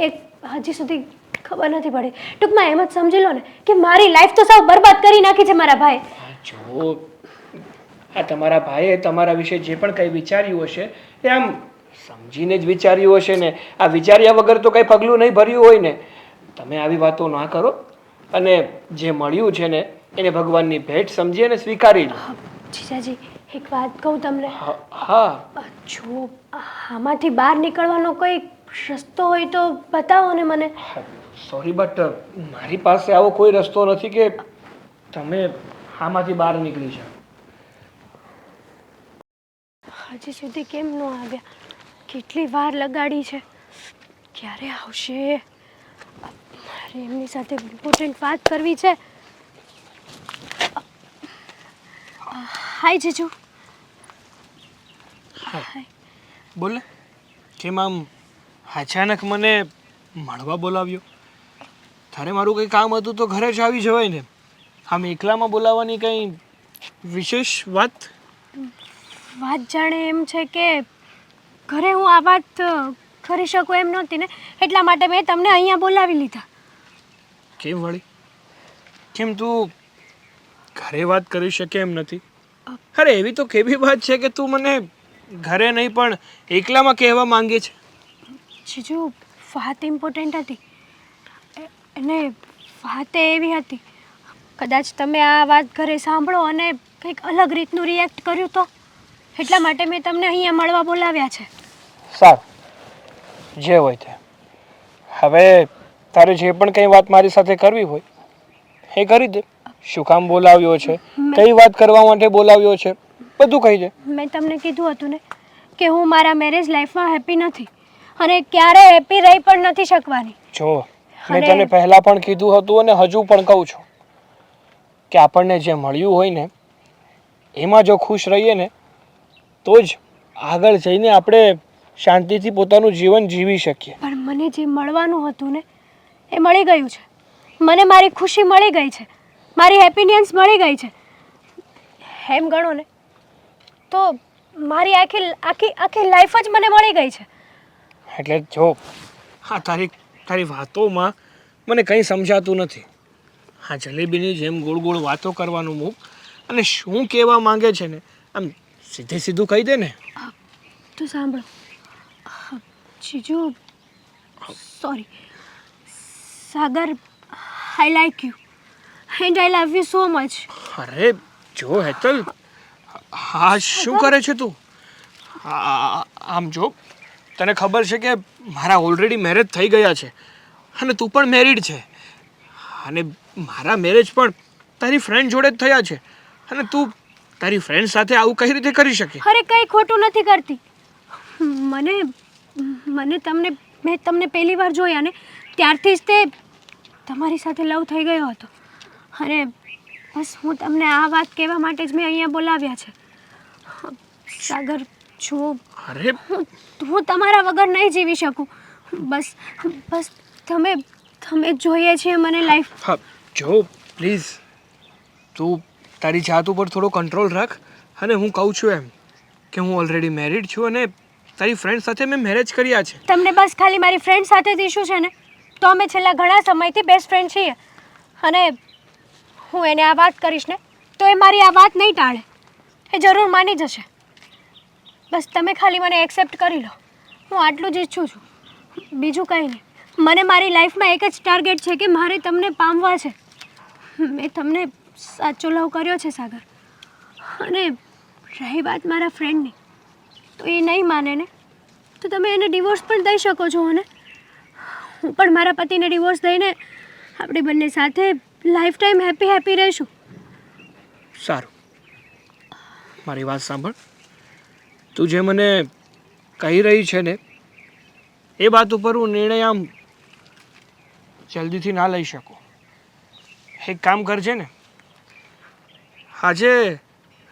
એ હજી સુધી ખબર નથી પડી. ટૂંકમાં એમ જ સમજી લો ને કે મારી લાઈફ તો સાવ બરબાદ કરી નાખી છે મારા ભાઈએ. જો આ તમારા ભાઈએ તમારા વિશે જે પણ કંઈ વિચાર્યું હશે એ આમ સમજીને જ વિચાર્યું હશે ને. આ વિચાર્યા વગર તો કંઈ પગલું નહીં ભર્યું હોય ને. તમે આવી વાતો ના કરો અને જે મળ્યું છે ને એને ભગવાનની ભેટ સમજી અને સ્વીકારી લો. જીજાજી, એક વાત કહું તમને. હા, જો આમાંથી બહાર નીકળવાનો કોઈ રસ્તો હોય તો બતાવો ને મને. સોરી બટ મારી પાસે આવો કોઈ રસ્તો નથી કે તમે આમાંથી બહાર નીકળી જાઓ. હજી સુધી કેમ ન આવ્યા? કેટલી વાર લગાડી છે, ક્યારે આવશે? મારે એમની સાથે ઇમ્પોર્ટન્ટ વાત કરવી છે. હાય જીજુ. હાય. બોલ ને, કેમ આમ અચાનક મને મળવા બોલાવ્યો? તારે મારું કંઈ કામ હતું તો ઘરે જ આવી જવાય ને. આમ એકલામાં બોલાવવાની કંઈ વિશેષ વાત? વાત જાણે એમ છે કે ઘરે હું આ વાત કરી શકું એમ નહોતી ને, એટલા માટે મેં તમને અહીંયા બોલાવી લીધા. કેમ વળી? કેમ તું ઘરે વાત કરી શકે એમ નથી? અરે એવી તો કેવી વાત છે કે તું મને ઘરે નહીં પણ એકલામાં કહેવા માંગે છે? જીજુ, વાત ઇમ્પોર્ટન્ટ હતી અને વાત એવી હતી, કદાચ તમે આ વાત ઘરે સાંભળો અને કંઈક અલગ રીતનું રિએક્ટ કર્યું તો એટલા માટે મેં તમને અહીંયા મળવા બોલાવ્યા છે. સારું, જે હોય તે. હવે તારે જે પણ કંઈ વાત મારી સાથે કરવી હોય એ કરી દે. શું કામ બોલાવ્યો છે, કઈ વાત કરવા માટે બોલાવ્યો છે, બધું કહી દે. મેં તમને કીધું હતું ને કે હું મારા મેરેજ લાઈફમાં હેપી નથી અને ક્યારે હેપી રહી પણ નથી શકવાની. જો મેં તને પહેલાં પણ કીધું હતું અને હજુ પણ કહું છું કે આપણને જે મળ્યું હોય ને એમાં જો ખુશ રહીએ ને તો જ આગળ જઈને આપણે શાંતિથી પોતાનું જીવન જીવી શકીએ. પણ મને જે મળવાનું હતું ને એ મળી ગયું છે. મને મારી ખુશી મળી ગઈ છે, મારી હેપીનેસ મળી ગઈ છે. એમ ગણો ને તો મારી આખી આખી આખી લાઈફ જ મને મળી ગઈ છે. એટલે જો હા તારી વાતોમાં મને કંઈ સમજાતું નથી. હા, જલેબીની જેમ ગોળ ગોળ વાતો કરવાનું મૂક અને શું કહેવા માંગે છે ને આમ સીધે સીધું કહી દે ને. તો સાંભળો જીજુ, sorry Sagar, I like you and I love you so much. અરે જો હેતલ, હા શું કરે છે તું? આમ જો તને ખબર છે કે મારા ઓલરેડી મેરેજ થઈ ગયા છે અને તું પણ મેરિડ છે અને મારા મેરેજ પણ તારી ફ્રેન્ડ જોડે જ થયા છે અને તું તારી ફ્રેન્ડ સાથે આવું કઈ રીતે કરી શકે? અરે કંઈ ખોટું નથી કરતી. મેં તમને પહેલી વાર જોયા ને ત્યારથી જ તે તમારી સાથે લવ થઈ ગયો હતો અને બસ હું તમને આ વાત કહેવા માટે જ મેં અહીંયા બોલાવ્યા છે. સાગર, જો અરે હું તમારા વગર નહીં જીવી શકું. બસ બસ તમે તમે જોઈએ છે મને લાઈફ. હા જો પ્લીઝ તું તારી જાત ઉપર થોડો કંટ્રોલ રાખ. અને હું કહું છું એમ કે હું ઓલરેડી મેરિડ છું અને તારી ફ્રેન્ડ સાથે મેં મેરેજ કર્યા છે. તમને બસ ખાલી મારી ફ્રેન્ડ સાથે જ ઇશ્યુ છે ને? તો અમે છેલ્લા ઘણા સમયથી બેસ્ટ ફ્રેન્ડ છીએ. અને હું એને આ વાત કરીશ ને તો એ મારી આ વાત નહીં ટાળે, એ જરૂર માની જશે. બસ તમે ખાલી મને એક્સેપ્ટ કરી લો. હું આટલું જ ઈચ્છું છું, બીજું કંઈ નહીં. મને મારી લાઈફમાં એક જ ટાર્ગેટ છે કે મારે તમને પામવા છે. મેં તમને સાચો લવ કર્યો છે સાગર. અને રહી વાત મારા ફ્રેન્ડની, તો એ નહીં માને ને તો તમે એને ડિવોર્સ પણ દઈ શકો છો. અને હું પણ મારા પતિને ડિવોર્સ દઈને આપણે બંને સાથે લાઈફ ટાઈમ હેપી હેપી રહીશું. સારું, મારી વાત સાંભળ. તું જે મને કહી રહી છે ને એ વાત ઉપર હું નિર્ણય આમ જલ્દીથી ના લઈ શકું. એક કામ કરજે ને, આજે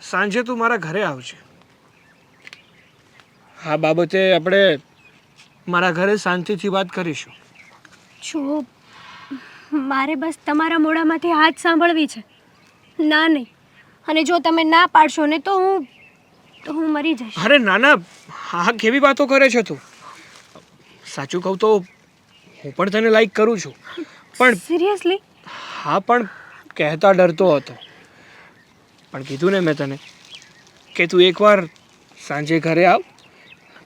સાંજે તું મારા ઘરે આવજે. આ બાબતે આપણે મારા ઘરે શાંતિથી વાત કરીશું. જો મારે બસ તમારા મોઢામાંથી હાથ સાંભળવી છે, ના નહીં. અને જો તમે ના પાડશો ને તો હું મરી જઈશ. અરે નાના, હા કેવી વાતો કરે છે તું? સાચું કહું તો હું પણ તને લાઈક કરું છું, પણ સિરિયસલી? હા, પણ કહેતા ડરતો હતો. પણ કીધું ને મેં તને કે તું એકવાર સાંજે ઘરે આવ,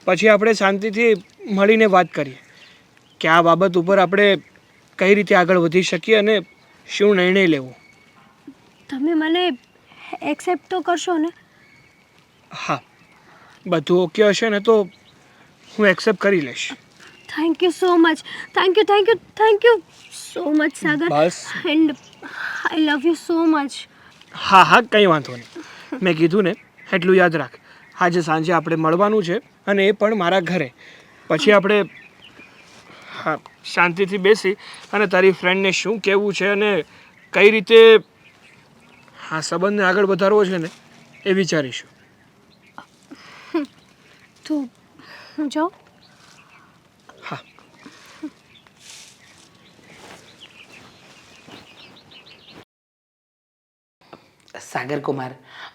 પછી આપણે શાંતિથી મળીને વાત કરીએ કે આ બાબત ઉપર આપણે કઈ રીતે આગળ વધી શકીએ અને શું નિર્ણય લેવો. તમે મને એક્સેપ્ટ તો કરશો ને? હા, બધું ઓકે હશે ને તો હું એક્સેપ્ટ કરી લઈશ. Thank you so much. Thank you thank you thank you so much Sagar. Bus. And I love you so much. હા હા, કંઈ વાંધો નહીં. મેં કીધું ને એટલું યાદ રાખ. આજે સાંજે આપણે મળવાનું છે અને એ પણ મારા ઘરે. પછી આપણે હા શાંતિથી બેસી અને તારી ફ્રેન્ડને શું કહેવું છે અને કઈ રીતે હા સંબંધને આગળ વધારવો છે ને એ વિચારીશું. તો હું જાઉં? હા. સાગર કુમાર,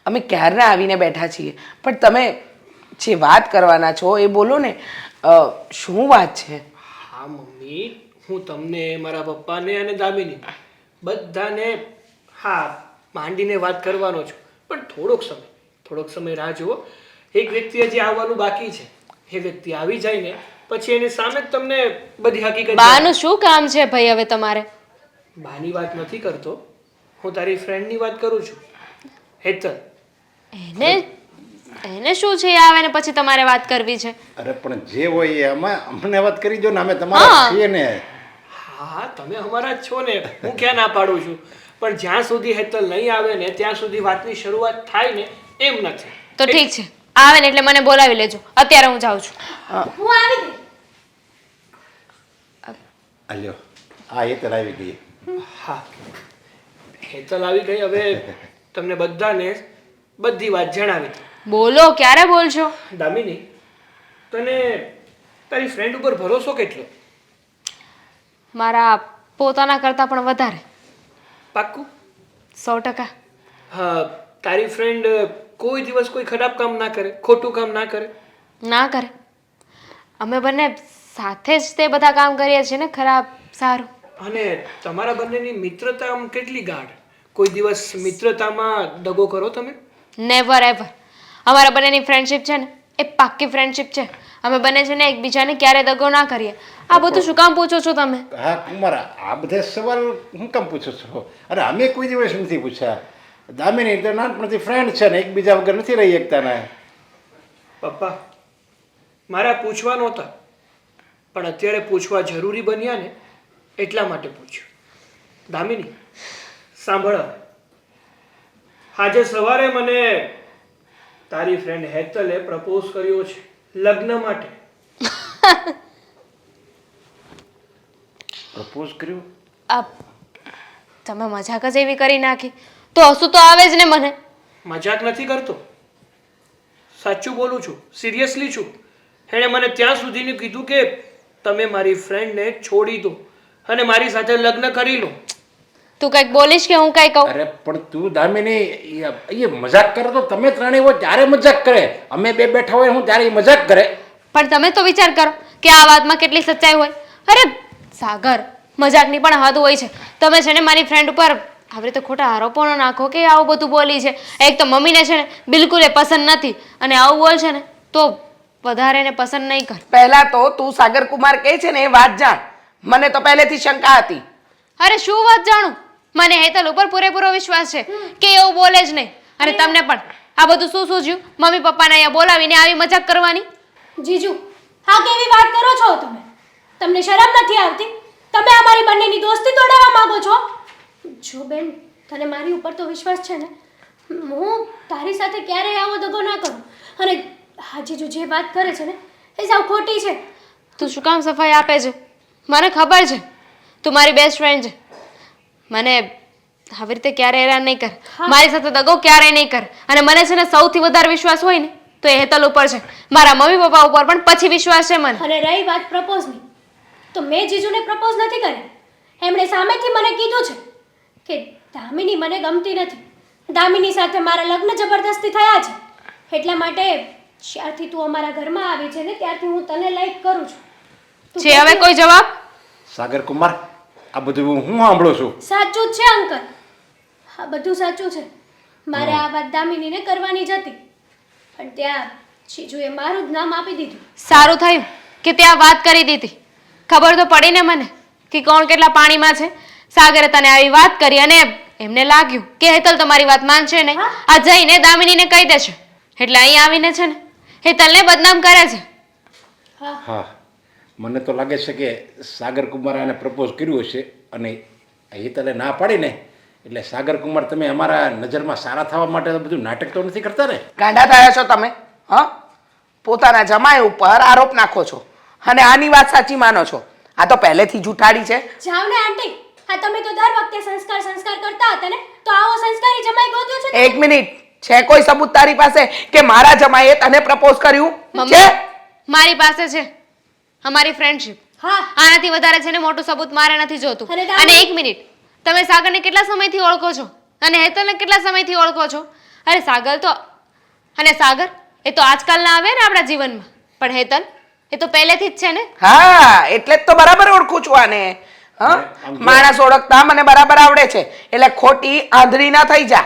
અમે ક્યારના આવીને બેઠા છીએ, પણ તમે જે વાત કરવાના છો એ બોલો ને. શું વાત છે? હા મમ્મી, હું તમને મારા પપ્પાને અને દામિની બધાને હા માંડીને વાત કરવાનો છું. પણ થોડોક સમય રાહ જુઓ. એક વ્યક્તિ હજી આવવાનું બાકી છે. એ વ્યક્તિ આવી જાય ને પછી એની સામે જ તમને બધી હકીકત બાનું શું કામ છે ભાઈ હવે તમારે? બાની વાત નથી કરતો, હું તારી ફ્રેન્ડની વાત કરું છું, હેતલ. એને શું છે એ આવે ને પછી તમારે વાત કરવી છે? અરે પણ જે હોય એ અમને વાત કરી દો ને, અમે તમારા છીએ ને. હા, તમે અમારા જ છો ને, હું ક્યાં ના પાડું છું. પણ જ્યાં સુધી હેતલ નહીં આવે ને ત્યાં સુધી વાતની શરૂઆત થાય ને એમ નથી. તો ઠીક છે, આવે ને એટલે મને બોલાવી લેજો. અત્યારે હું જાઉં છું. હું આવી ગઈ. હાલ્યો, હા એ તો આવી ગઈ. હા, હેતલ આવી ગઈ. હવે તમને બધાને બધી વાત જણાવી. બોલો, ક્યારે બોલશો? દામિની, તને તારી ફ્રેન્ડ ઉપર ભરોસો કેટલો? મારા પોતાના કરતાં પણ વધારે. પાક્કું? 100%. હા, તારી ફ્રેન્ડ કોઈ દિવસ કોઈ ખરાબ કામ ના કરે, ખોટું કામ ના કરે? ના કરે. અમે બંને સાથે જ તે બધા કામ કરીએ છીએ ને, ખરાબ સારું. અને તમારા બંનેની મિત્રતા આમ કેટલી ગાઢ? કોઈ દિવસ મિત્રતામાં દગો કરો તમે? Never ever. અમારા બંનેની ફ્રેન્ડશિપ છે ને એ પાક્કી ફ્રેન્ડશિપ છે. અમે બંને છે ને એકબીજાને ક્યારે દગો ના કરીએ. આ બધું શું કામ પૂછો છો તમે? હા કુમાર, આ બધા સવાલ હું કેમ પૂછો છો? અરે અમે કોઈ દિવસ નથી પૂછ્યા. દામિની તો નાનપણથી ફ્રેન્ડ છે ને, એકબીજા વગર નથી રહી શકતા ને. પપ્પા, મારા પૂછવા નહોતા, પણ અત્યારે પૂછવા જરૂરી બન્યા ને એટલા માટે પૂછ્યું. દામિની, સાંભળ. આજે સવારે મને તારી ફ્રેન્ડ હેતલે પ્રપોઝ કર્યો છે લગ્ન માટે. પ્રપોઝ કર્યું? તમે મજાક જ એવી કરી નાખી તો હસું તો આવે જ ને મને. મજાક નથી કરતો, સાચું બોલું છું, સિરિયસલી છું. એણે મને ત્યાં સુધીનું કીધું કે તમે મારી ફ્રેન્ડને છોડી દો અને મારી સાથે લગ્ન કરી લો. તું કંઈક બોલીશ કે હું કંઈ કહું? અરે પણ તું દામિની એ મજાક કરે તો તમે ત્રણેય હોય ત્યારે મજાક કરે, અમે બે બેઠા હોય હું ત્યારે એ મજાક કરે. પણ તમે તો વિચાર કરો કે આ વાતમાં કેટલી સચ્ચાઈ હોય. અરે સાગર, મજાકની પણ હદ હોય છે. તમે છે ને મારી ફ્રેન્ડ ઉપર આવી રીતે ખોટા આરોપો ન નાખો કે આવું બધું બોલી છે. એક તો મમ્મીને છે ને બિલકુલ એ પસંદ નથી અને આવું બોલ છે ને તો વધારે એને પસંદ નહીં કર. પહેલા તો તું સાગર કુમાર કહે છે ને એ વાત જાણ. મને તો પહેલેથી શંકા હતી. અરે શું વાત જાણું, મને હેતલ ઉપર પૂરેપૂરો વિશ્વાસ છે કે એવું બોલે જ નહીં. અને તમને પણ આ બધું શું સૂઝ્યું મમ્મી પપ્પાને અહીંયા બોલાવીને આવી મજાક કરવાની? જીજુ, હા કેવી વાત કરો છો તમે? તમને શરમ નથી આવતી? તમે અમારી બંનેની દોસ્તી તોડાવવા માંગો છો? જો બેન, તને મારી ઉપર તો વિશ્વાસ છે ને, હું તારી સાથે ક્યારેય આવો દગો ના કરું. અને હા જીજુ જે વાત કરે છે ને એ સાવ ખોટી છે. તું શું કામ સફાઈ આપે છે? મને ખબર છે તું મારી બેસ્ટ ફ્રેન્ડ છે. મને આવી રીતે ક્યારે હેરાન નહીં કર, મારી સાથે દગો ક્યારેય નહીં કર. અને મને છે ને સૌથી વધારે વિશ્વાસ હોય ને તો એ હેતલ ઉપર છે. મારા મમ્મી પપ્પા ઉપર પણ પછી વિશ્વાસ છે મને. અને રહી વાત પ્રપોઝની, તો મેં જીજુને પ્રપોઝ નથી કર્યા. એમણે સામેથી મને કીધું છે કે દામિની મને ગમતી નથી, દામિની સાથે મારા લગ્ન જબરદસ્તી થયા છે, એટલા માટે જ્યારથી તું અમારા ઘરમાં આવી છે ને ત્યારથી હું તને લાઈક કરું છું. તું છે હવે કોઈ જવાબ? સાગર કુમાર, આ બધું હું સાંભળું છું. સાચું જ છે અંકલ, હા બધું સાચું છે. મારે આ વાત દામિનીને કરવાની જ હતી પણ ત્યાં જીજુએ મારું જ નામ આપી દીધું. સારું થયું કે ત્યાં વાત કરી દીધી. ખબર તો પડી ને મને કે કોણ કેટલા પાણીમાં છે. સાગરે તને આવી વાત કરી અને એમને લાગ્યું કે હેતલ તમારી વાત માનશે નહીં. આ જઈને દામિનીને કહી દેશે એટલે અહીં આવીને છે ને હેતલને બદનામ કરે છે. હા, મને તો લાગે છે કે સાગર કુમારે આને પ્રપોઝ કર્યું હશે અને હેતલે ના પાડીને એટલે સાગર કુમાર તમે અમારા નજરમાં સારા થવા માટે બધું નાટક તો નથી કરતા ને? ગાંડા થયા છો તમે? હા, પોતાના જમાઈ ઉપર આરોપ નાખો છો અને આની વાત સાચી માનો છો. આ તો પહેલેથી જૂઠાડી છે. જાવ ને આંટી, હા તમે તો દર વખતે સંસ્કાર સંસ્કાર કરતા હતા ને, તો આવો સંસ્કારી જમાઈ ગોત્યો છે? એક મિનિટ, છે કોઈ સબૂત તારી પાસે કે મારા જમાઈએ તને પ્રપોઝ કર્યું છે? મમ્મી, મારી પાસે છે અમારી ફ્રેન્ડશિપ. હા આનાથી વધારે છે ને મોટું સબૂત મારે નથી જોતું. અને દામિની- અને એક મિનિટ, તમે સાગરને કેટલા સમયથી ઓળખો છો અને હેતલને કેટલા સમયથી ઓળખો છો? અરે સાગર તો અને સાગર એ તો આજકાલના આવે ને આપણા જીવનમાં, પણ હેતલ એ તો પહેલેથી જ છે ને. હા, એટલે જ તો બરાબર ઓળખું છું આને. હા, માણસ ઓળખતા મને બરાબર આવડે છે એટલે ખોટી આંધળી ના થઈ જા.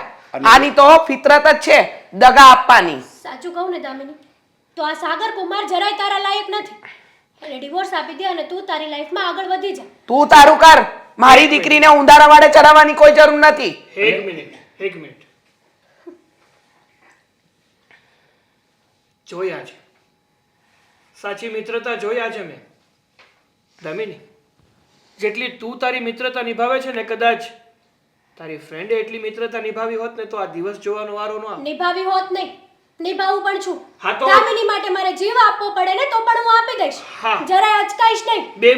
આની તો ફિતરત જ છે દગા આપવાની. સાચું કહું ને દામિની, તો આ સાગર કુમાર જરાય તારા લાયક નથી. એને ડિવોર્સ આપી દે અને તું તારી લાઈફમાં આગળ વધી જા. તું તારું કર, મારી દીકરીને ઊંધારા વાળે ચડાવવાની કોઈ જરૂર નથી. એક મિનિટ જોયા છે, સાચી મિત્રતા જોયા છે મેં. દામિની, જેટલી તું તારી મિત્રતા નિભાવે છે ને, કદાચ તારી ફ્રેન્ડે એટલી મિત્રતા નિભાવી હોત ને તો આ દિવસ જોવાનો વારો ન આવે. નિભાવી હોત નહીં, નિભાવું પણ છું. હા તો- દામિની માટે મારે જીવ આપવો પડે ને તો પણ હું આપી દઈશ. હા. જરાય અચકાઈશ નહીં. 2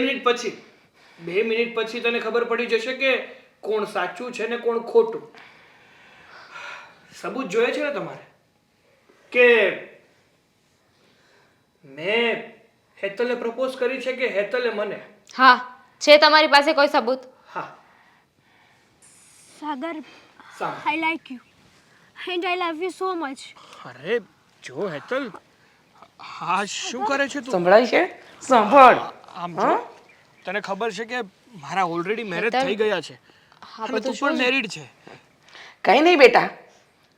મિનિટ પછી તને ખબર પડી જશે કે કોણ સાચું છે ને કોણ ખોટું. સબૂત જોઈએ છે ને તમારે કે મેં હેતલે પ્રપોઝ કરી છે કે હેતલે મને? હા, છે તમારી પાસે કોઈ સબૂત? હા, સાગર, સાંભળ. I like you and I love you so much. અરે જો હેતલ, હા શું કરે છે તું? સંભળાય છે? સાંભળ. આમ જો, તને ખબર છે કે મારા ઓલરેડી મેરેજ થઈ ગયા છે અને તું પણ મેરીડ છે. કઈ નહીં બેટા,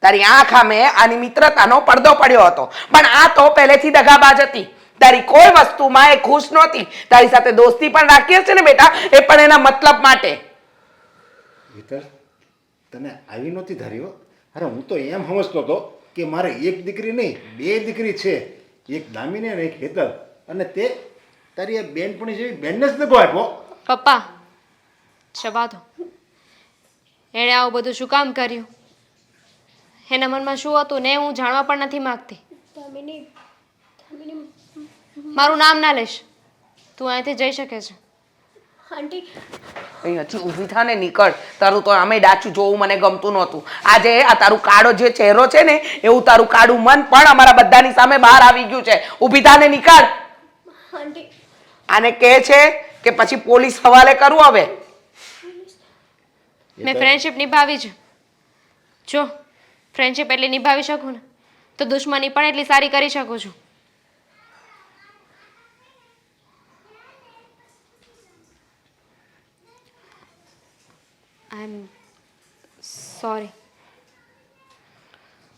તારી આંખ સામે આની મિત્રતાનો પડદો પડ્યો હતો પણ આ તો પહેલેથી દગાબાજ હતી. તારી કોઈ વસ્તુમાં એ ખુશ નહોતી. તારી સાથે દોસ્તી પણ રાખી છે ને બેટા, એ પણ એના મતલબ માટે. હેતલ, તને આવી નહોતી ધારી હો. અરે હું તો એમ સમજતો હતો કે મારે એક દીકરી નહીં 2 દીકરી છે, એક દામિની અને એક હેતલ, અને તે તારી આ બેનપણી જેવી બેનને જ દગો આપ્યો. પપ્પા જવા દો. એણે આવું બધું શું કામ કર્યું? એના મનમાં શું હતું ને હું જાણવા પણ નથી માંગતી. દામિની, મારું નામ ના લઈશ. તું અહીંથી જઈ શકે છે. આંટી અહીંયાથી ઊભી થા ને નીકળ. તારું તો આમે ડાચું જોવું મને ગમતું નહોતું. આજે આ તારું કાળો જે ચહેરો છે ને એવું તારું કાળું મન પણ અમારા બધાની સામે બહાર આવી ગયું છે. ઊભી થા ને નીકળ. આંટી આને કહે છે કે પછી પોલીસ હવાલે કરું હવે? મેં ફ્રેન્ડશિપ નિભાવી છે. જો ફ્રેન્ડશિપ એટલી નિભાવી શકું ને તો દુશ્મની પણ એટલી સારી કરી શકું છું. આઈ એમ સોરી.